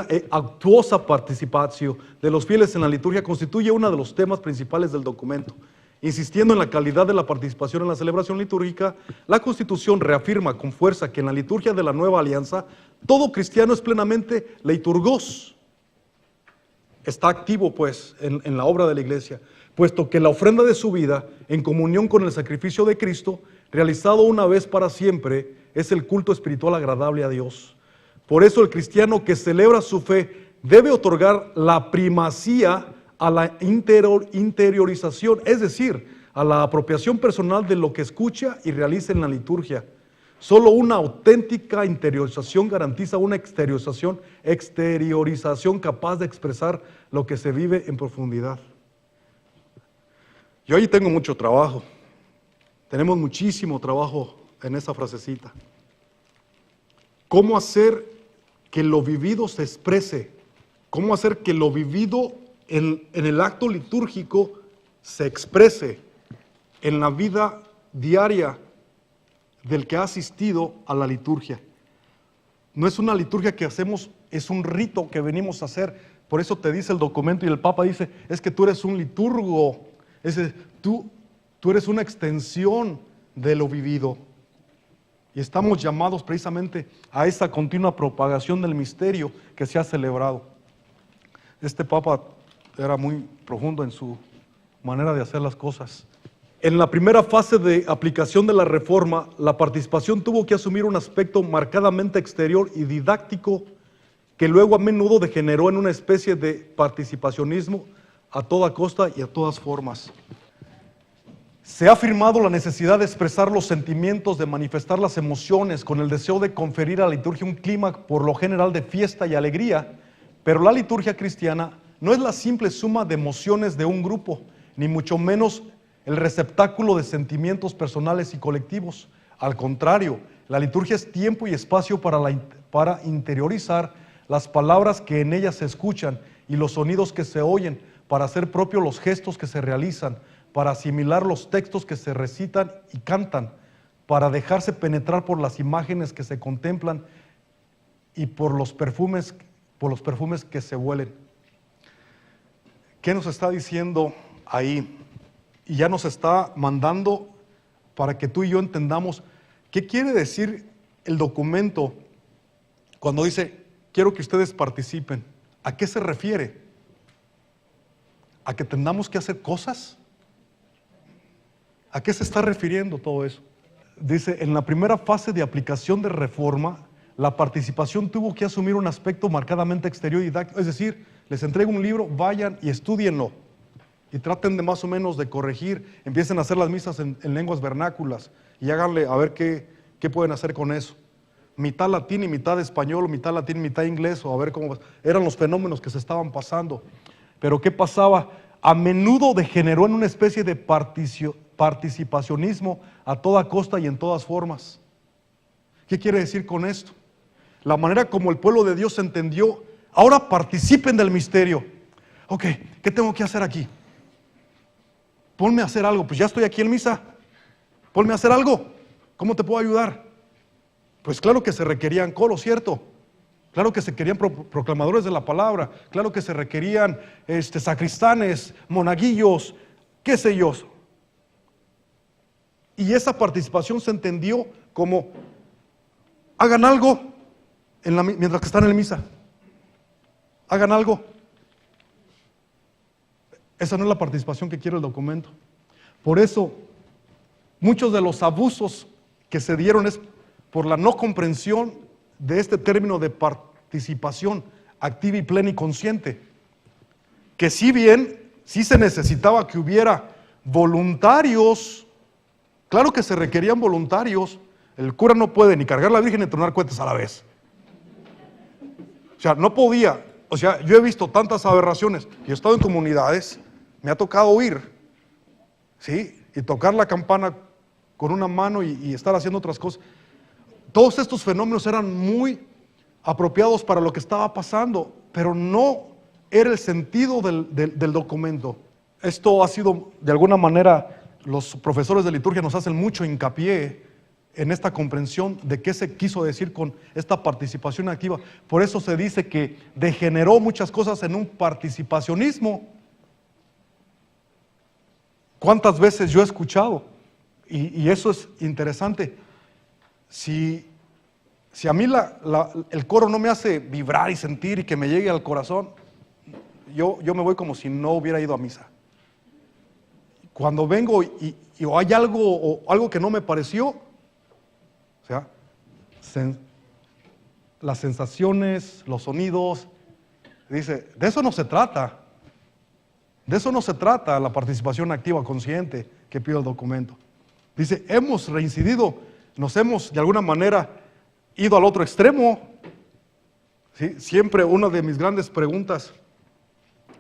e actuosa participación de los fieles en la liturgia constituye uno de los temas principales del documento. Insistiendo en la calidad de la participación en la celebración litúrgica, la Constitución reafirma con fuerza que en la liturgia de la Nueva Alianza todo cristiano es plenamente leiturgos. Está activo pues en la obra de la Iglesia, puesto que la ofrenda de su vida en comunión con el sacrificio de Cristo, realizado una vez para siempre, es el culto espiritual agradable a Dios. Por eso el cristiano que celebra su fe debe otorgar la primacía a la interiorización, es decir, a la apropiación personal de lo que escucha y realiza en la liturgia. Solo una auténtica interiorización garantiza una exteriorización capaz de expresar lo que se vive en profundidad. Yo ahí tengo mucho trabajo. Tenemos muchísimo trabajo en esa frasecita. ¿Cómo hacer que lo vivido se exprese? ¿Cómo hacer que lo vivido en el acto litúrgico se exprese en la vida diaria del que ha asistido a la liturgia? No es una liturgia que hacemos, es un rito que venimos a hacer. Por eso te dice el documento y el Papa dice, es que tú eres un liturgo, tú eres una extensión de lo vivido. Y estamos llamados precisamente a esa continua propagación del misterio que se ha celebrado. Este Papa era muy profundo en su manera de hacer las cosas. En la primera fase de aplicación de la reforma, la participación tuvo que asumir un aspecto marcadamente exterior y didáctico que luego a menudo degeneró en una especie de participacionismo a toda costa y a todas formas. Se ha afirmado la necesidad de expresar los sentimientos, de manifestar las emociones, con el deseo de conferir a la liturgia un clima por lo general de fiesta y alegría, pero la liturgia cristiana no es la simple suma de emociones de un grupo, ni mucho menos el receptáculo de sentimientos personales y colectivos. Al contrario, la liturgia es tiempo y espacio para interiorizar las palabras que en ella se escuchan y los sonidos que se oyen, para hacer propios los gestos que se realizan, para asimilar los textos que se recitan y cantan, para dejarse penetrar por las imágenes que se contemplan y por los perfumes que se huelen. ¿Qué nos está diciendo ahí? Y ya nos está mandando para que tú y yo entendamos qué quiere decir el documento cuando dice, quiero que ustedes participen. ¿A qué se refiere? ¿A que tengamos que hacer cosas? ¿A qué se está refiriendo todo eso? Dice, en la primera fase de aplicación de reforma, la participación tuvo que asumir un aspecto marcadamente exterior y didáctico, es decir, les entrego un libro, vayan y estúdienlo y traten de más o menos de corregir, empiecen a hacer las misas en lenguas vernáculas y háganle a ver qué pueden hacer con eso. Mitad latín y mitad español, mitad latín y mitad inglés, o a ver cómo eran los fenómenos que se estaban pasando. Pero ¿qué pasaba? A menudo degeneró en una especie de participacionismo a toda costa y en todas formas. ¿Qué quiere decir con esto? La manera como el pueblo de Dios entendió, ahora participen del misterio. Ok, ¿qué tengo que hacer aquí? Ponme a hacer algo, pues ya estoy aquí en misa. Ponme a hacer algo. ¿Cómo te puedo ayudar? Pues claro que se requerían coros, ¿cierto? Claro que se querían proclamadores de la palabra, claro que se requerían sacristanes, monaguillos, qué sé yo. Y esa participación se entendió como, hagan algo mientras que están en la misa. Hagan algo. Esa no es la participación que quiere el documento. Por eso, muchos de los abusos que se dieron es por la no comprensión de este término de participación activa y plena y consciente. Que si bien, sí se necesitaba que hubiera voluntarios, claro que se requerían voluntarios. El cura no puede ni cargar la Virgen ni tronar cohetes a la vez. O sea, no podía. O sea, yo he visto tantas aberraciones. Yo he estado en comunidades, me ha tocado oír, ¿sí? Y tocar la campana con una mano y estar haciendo otras cosas. Todos estos fenómenos eran muy apropiados para lo que estaba pasando, pero no era el sentido del documento. Esto ha sido, de alguna manera, los profesores de liturgia nos hacen mucho hincapié en esta comprensión de qué se quiso decir con esta participación activa. Por eso se dice que degeneró muchas cosas en un participacionismo. ¿Cuántas veces yo he escuchado? Y eso es interesante. Si a mí el coro no me hace vibrar y sentir y que me llegue al corazón, yo me voy como si no hubiera ido a misa. Cuando vengo y hay algo que no me pareció, o sea, las sensaciones, los sonidos, dice, de eso no se trata. De eso no se trata la participación activa consciente que pide el documento. Dice, hemos reincidido, nos hemos de alguna manera ido al otro extremo. ¿Sí? Siempre una de mis grandes preguntas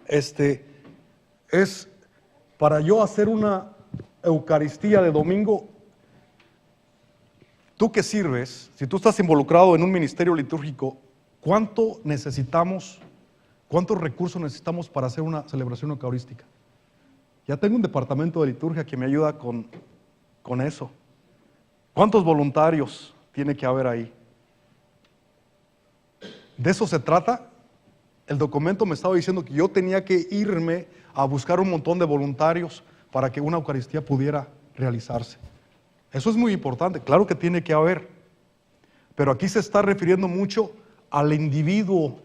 es, para yo hacer una Eucaristía de domingo, tú que sirves, si tú estás involucrado en un ministerio litúrgico, ¿cuántos recursos necesitamos para hacer una celebración eucarística? Ya tengo un departamento de liturgia que me ayuda con eso. ¿Cuántos voluntarios tiene que haber ahí? ¿De eso se trata? El documento me estaba diciendo que yo tenía que irme a buscar un montón de voluntarios para que una Eucaristía pudiera realizarse. Eso es muy importante, claro que tiene que haber, pero aquí se está refiriendo mucho al individuo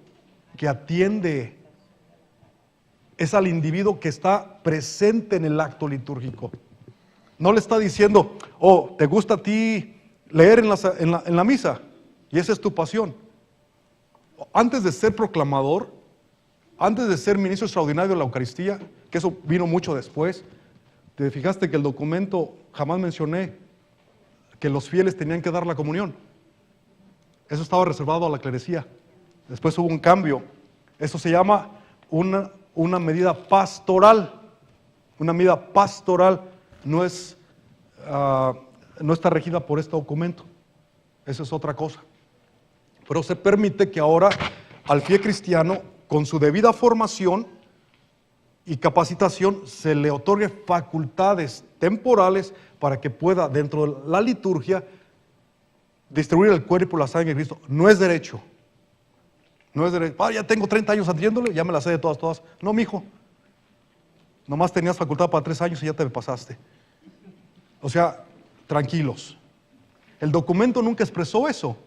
que atiende, es al individuo que está presente en el acto litúrgico. No le está diciendo, oh, ¿te gusta a ti leer en la misa? Y esa es tu pasión. Antes de ser proclamador, antes de ser ministro extraordinario de la Eucaristía, que eso vino mucho después, te fijaste que el documento, jamás mencioné que los fieles tenían que dar la comunión. Eso estaba reservado a la clerecía. Después hubo un cambio. Eso se llama una medida pastoral. Una medida pastoral no está regida por este documento. Eso es otra cosa. Pero se permite que ahora al fiel cristiano, con su debida formación y capacitación, se le otorgue facultades temporales para que pueda, dentro de la liturgia, distribuir el cuerpo y la sangre de Cristo. No es derecho. No es derecho. Ya tengo 30 años adriéndole, ya me la sé de todas. No, mijo. Nomás tenías facultad para 3 años y ya te pasaste. O sea, tranquilos. El documento nunca expresó eso.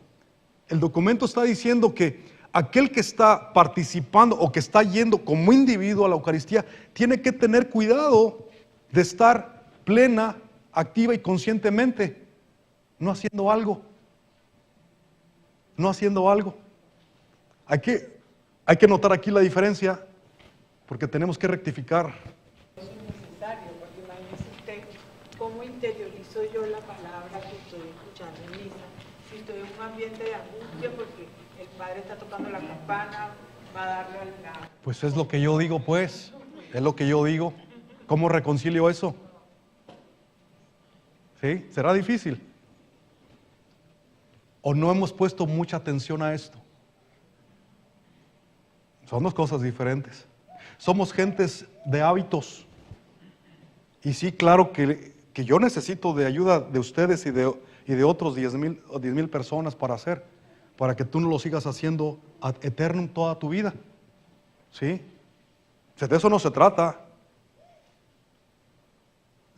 El documento está diciendo que aquel que está participando o que está yendo como individuo a la Eucaristía tiene que tener cuidado de estar plena, activa y conscientemente, no haciendo algo. No haciendo algo. Hay que notar aquí la diferencia, porque tenemos que rectificar. Es necesario, porque imagínese usted cómo interiorizo yo la palabra que estoy escuchando en misa. Si estoy en un ambiente de angustia porque el padre está tocando la campana, va a darle al... Pues es lo que yo digo, pues. Es lo que yo digo. ¿Cómo reconcilio eso? ¿Sí? ¿Será difícil? ¿O no hemos puesto mucha atención a esto? Son dos cosas diferentes. Somos gentes de hábitos. Y sí, claro que yo necesito de ayuda de ustedes y de otros 10,000 personas para hacer. para que tú no lo sigas haciendo ad eternum toda tu vida. ¿Sí? O sea, de eso no se trata.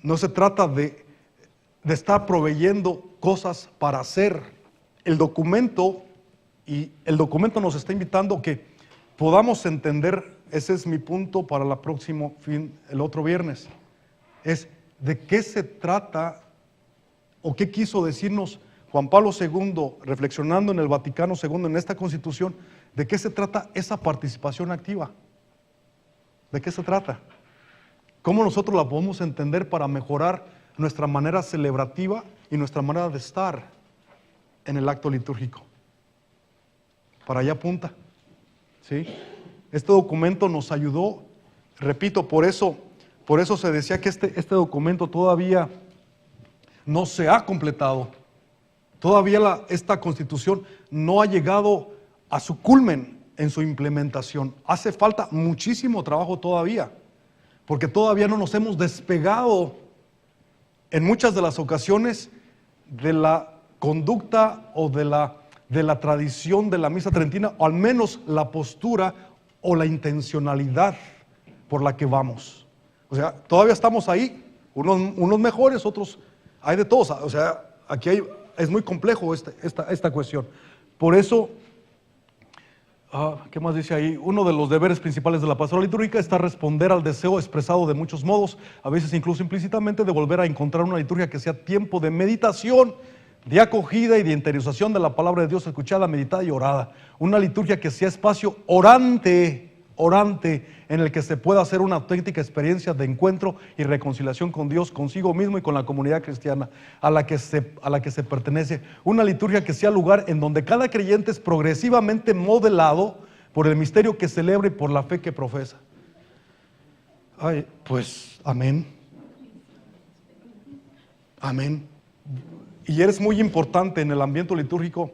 No se trata de estar proveyendo cosas para hacer. El documento nos está invitando a que podamos entender, ese es mi punto para el próximo fin, el otro viernes, es de qué se trata o qué quiso decirnos Juan Pablo II, reflexionando en el Vaticano II, en esta Constitución, de qué se trata esa participación activa. ¿De qué se trata? ¿Cómo nosotros la podemos entender para mejorar nuestra manera celebrativa y nuestra manera de estar en el acto litúrgico? Para allá apunta. ¿Sí? Este documento nos ayudó, repito, por eso se decía que este documento todavía no se ha completado. Todavía esta Constitución no ha llegado a su culmen en su implementación. Hace falta muchísimo trabajo todavía, porque todavía no nos hemos despegado en muchas de las ocasiones de la conducta o de la tradición de la misa tridentina, o al menos la postura o la intencionalidad por la que vamos. O sea, todavía estamos ahí, unos mejores, otros, hay de todos. O sea, aquí es muy complejo esta cuestión. Por eso, ¿qué más dice ahí? Uno de los deberes principales de la pastoral litúrgica está responder al deseo expresado de muchos modos, a veces incluso implícitamente, de volver a encontrar una liturgia que sea tiempo de meditación, de acogida y de interiorización de la palabra de Dios escuchada, meditada y orada. Una liturgia que sea espacio orante, en el que se pueda hacer una auténtica experiencia de encuentro y reconciliación con Dios, consigo mismo y con la comunidad cristiana a la que se pertenece. Una liturgia que sea lugar en donde cada creyente es progresivamente modelado por el misterio que celebra y por la fe que profesa. Ay, pues, amén. Amén. Y eres muy importante en el ambiente litúrgico.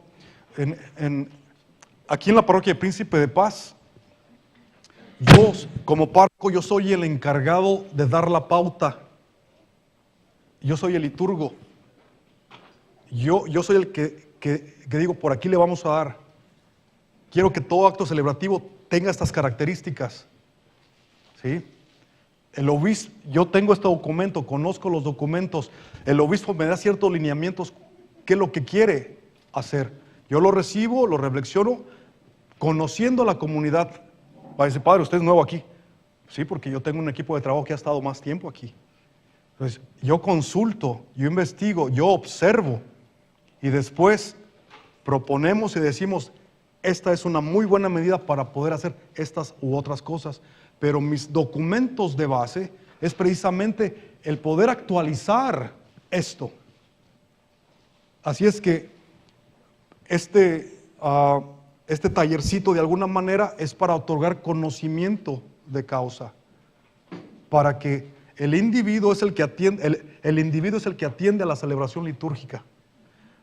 Aquí en la parroquia de Príncipe de Paz, yo como párroco, yo soy el encargado de dar la pauta. Yo soy el liturgo. Yo soy el que digo, por aquí le vamos a dar. Quiero que todo acto celebrativo tenga estas características. ¿Sí? El obispo, yo tengo este documento, conozco los documentos. El obispo me da ciertos lineamientos, qué es lo que quiere hacer. Yo lo recibo, lo reflexiono, conociendo a la comunidad. Va a decir, padre, usted es nuevo aquí. Sí, porque yo tengo un equipo de trabajo que ha estado más tiempo aquí. Entonces, yo consulto, yo investigo, yo observo y después proponemos y decimos, esta es una muy buena medida para poder hacer estas u otras cosas. Pero mis documentos de base es precisamente el poder actualizar esto. Así es que este tallercito de alguna manera es para otorgar conocimiento de causa, para que el individuo es el que atiende, el individuo es el que atiende a la celebración litúrgica.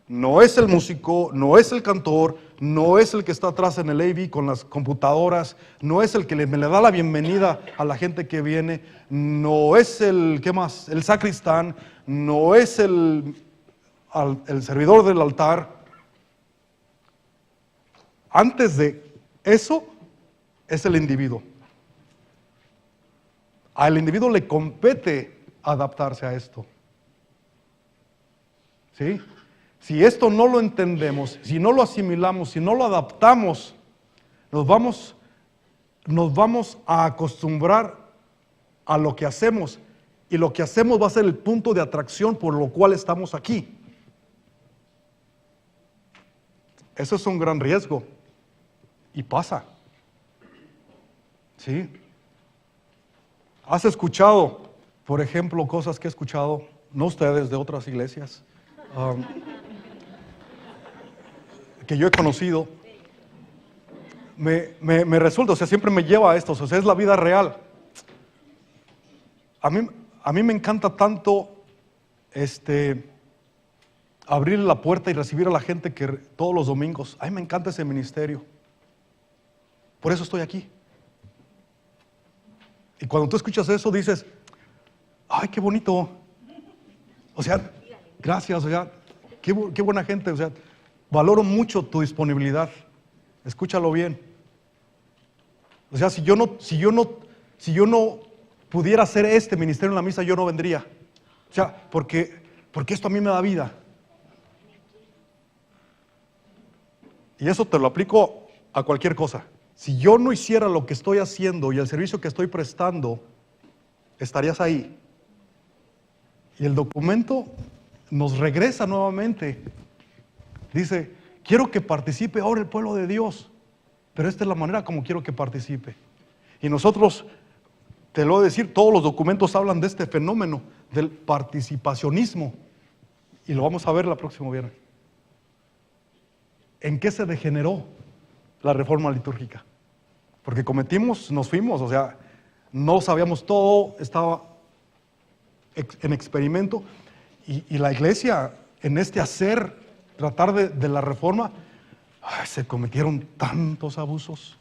No es el músico, no es el cantor, no es el que está atrás en el AV con las computadoras, no es el que me le da la bienvenida a la gente que viene, no es el sacristán, no es el servidor del altar. Antes de eso es el individuo. Al individuo le compete adaptarse a esto. ¿Sí? Si esto no lo entendemos, si no lo asimilamos, si no lo adaptamos, nos vamos a acostumbrar a lo que hacemos, y lo que hacemos va a ser el punto de atracción por lo cual estamos aquí. Eso es un gran riesgo y pasa. ¿Sí? ¿Has escuchado, por ejemplo, cosas que he escuchado, no ustedes, de otras iglesias, que yo he conocido? Me resulta, o sea, siempre me lleva a esto, o sea, es la vida real. A mí me encanta tanto abrir la puerta y recibir a la gente que todos los domingos. A mí me encanta ese ministerio. Por eso estoy aquí. Y cuando tú escuchas eso dices, ay, qué bonito. O sea, gracias, o sea, qué buena gente. O sea, valoro mucho tu disponibilidad. Escúchalo bien. O sea, si yo no pudiera hacer este ministerio en la misa, yo no vendría. O sea, porque esto a mí me da vida. Y eso te lo aplico a cualquier cosa. Si yo no hiciera lo que estoy haciendo y el servicio que estoy prestando, estarías ahí. Y el documento nos regresa nuevamente. Dice, quiero que participe ahora el pueblo de Dios, pero esta es la manera como quiero que participe. Y nosotros, te lo voy a decir, todos los documentos hablan de este fenómeno, del participacionismo. Y lo vamos a ver el próximo viernes. ¿En qué se degeneró la reforma litúrgica? Porque nos fuimos, o sea, no sabíamos todo, estaba en experimento, y la iglesia en este hacer, tratar de la reforma, se cometieron tantos abusos,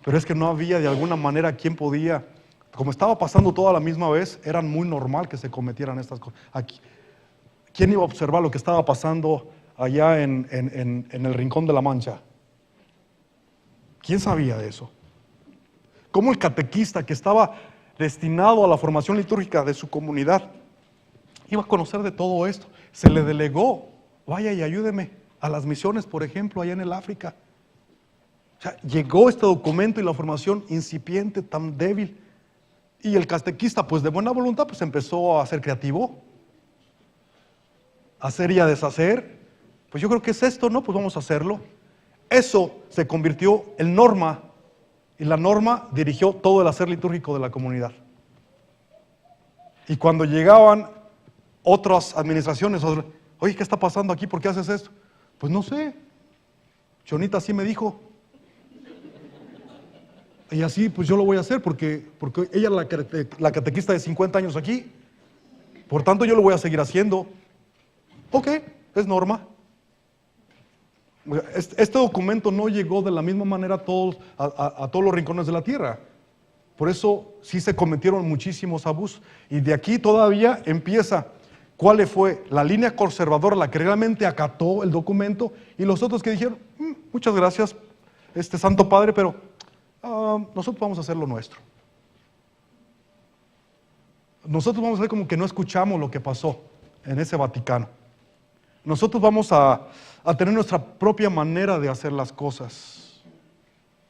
pero es que no había de alguna manera quien podía, como estaba pasando todo a la misma vez, era muy normal que se cometieran estas cosas. Aquí, ¿quién iba a observar lo que estaba pasando allá en el Rincón de la Mancha? ¿Quién sabía de eso? ¿Cómo el catequista que estaba destinado a la formación litúrgica de su comunidad iba a conocer de todo esto? Se le delegó, vaya y ayúdeme a las misiones, por ejemplo, allá en el África. O sea, llegó este documento y la formación incipiente, tan débil, y el catequista, pues de buena voluntad, pues empezó a ser creativo, a hacer y a deshacer. Pues yo creo que es esto, ¿no? Pues vamos a hacerlo. Eso se convirtió en norma, y la norma dirigió todo el hacer litúrgico de la comunidad. Y cuando llegaban otras administraciones, oye, ¿qué está pasando aquí? ¿Por qué haces esto? Pues no sé, Chonita así me dijo. Y así pues yo lo voy a hacer porque ella es la catequista de 50 años aquí. Por tanto yo lo voy a seguir haciendo. Ok, es norma. Este documento no llegó de la misma manera a todos los rincones de la tierra. Por eso sí se cometieron muchísimos abusos. Y de aquí todavía empieza cuál fue la línea conservadora, la que realmente acató el documento, y los otros que dijeron, muchas gracias, Santo Padre, pero nosotros vamos a hacer lo nuestro. Nosotros vamos a hacer como que no escuchamos lo que pasó en ese Vaticano. Nosotros vamos a tener nuestra propia manera de hacer las cosas.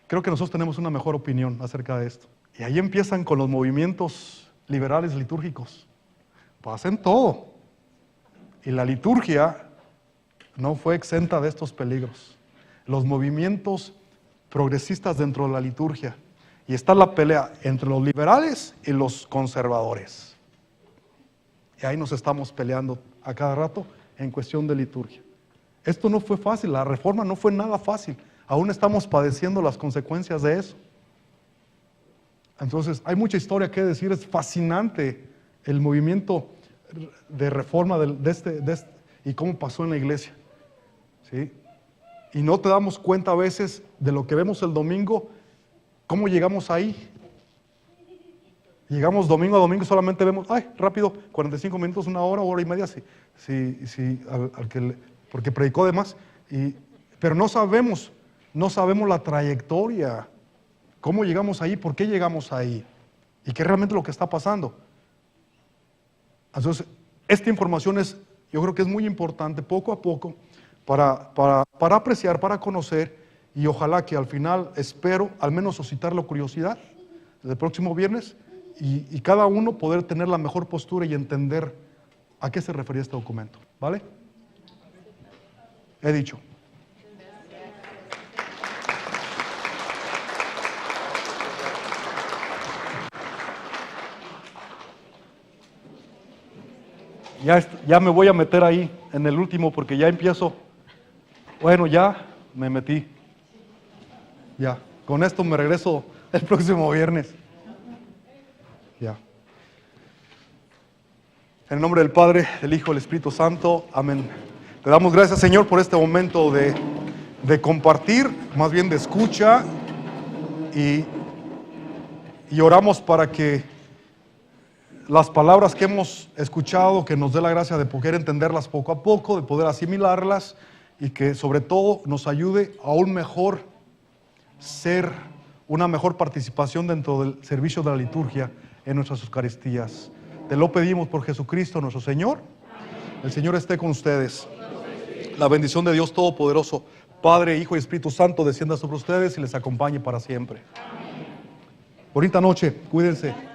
Creo que nosotros tenemos una mejor opinión acerca de esto. Y ahí empiezan con los movimientos liberales litúrgicos. Pasen todo. Y la liturgia no fue exenta de estos peligros. Los movimientos progresistas dentro de la liturgia. Y está la pelea entre los liberales y los conservadores. Y ahí nos estamos peleando a cada rato en cuestión de liturgia. Esto no fue fácil, la reforma no fue nada fácil. Aún estamos padeciendo las consecuencias de eso. Entonces, hay mucha historia que decir. Es fascinante el movimiento de reforma y cómo pasó en la iglesia. ¿Sí? Y no te damos cuenta a veces de lo que vemos el domingo, cómo llegamos ahí. Llegamos domingo a domingo, solamente vemos, rápido, 45 minutos, una hora y media, porque predicó de más. Pero no sabemos la trayectoria, cómo llegamos ahí, por qué llegamos ahí, y qué es realmente lo que está pasando. Entonces, esta información yo creo que es muy importante, poco a poco, para apreciar, para conocer, y ojalá que al final, espero, al menos suscitar la curiosidad del próximo viernes, y cada uno poder tener la mejor postura y entender a qué se refería este documento. ¿Vale? He dicho. Ya me voy a meter ahí en el último porque ya empiezo. Bueno, ya me metí. Ya, con esto me regreso el próximo viernes. Ya. En el nombre del Padre, del Hijo, del Espíritu Santo. Amén. Te damos gracias, Señor, por este momento de compartir, más bien de escucha, y oramos para que las palabras que hemos escuchado, que nos dé la gracia de poder entenderlas poco a poco, de poder asimilarlas y que sobre todo nos ayude a un mejor ser, una mejor participación dentro del servicio de la liturgia en nuestras Eucaristías. Te lo pedimos por Jesucristo nuestro Señor. El Señor esté con ustedes. La bendición de Dios Todopoderoso, Padre, Hijo y Espíritu Santo, descienda sobre ustedes y les acompañe para siempre. Bonita noche, cuídense.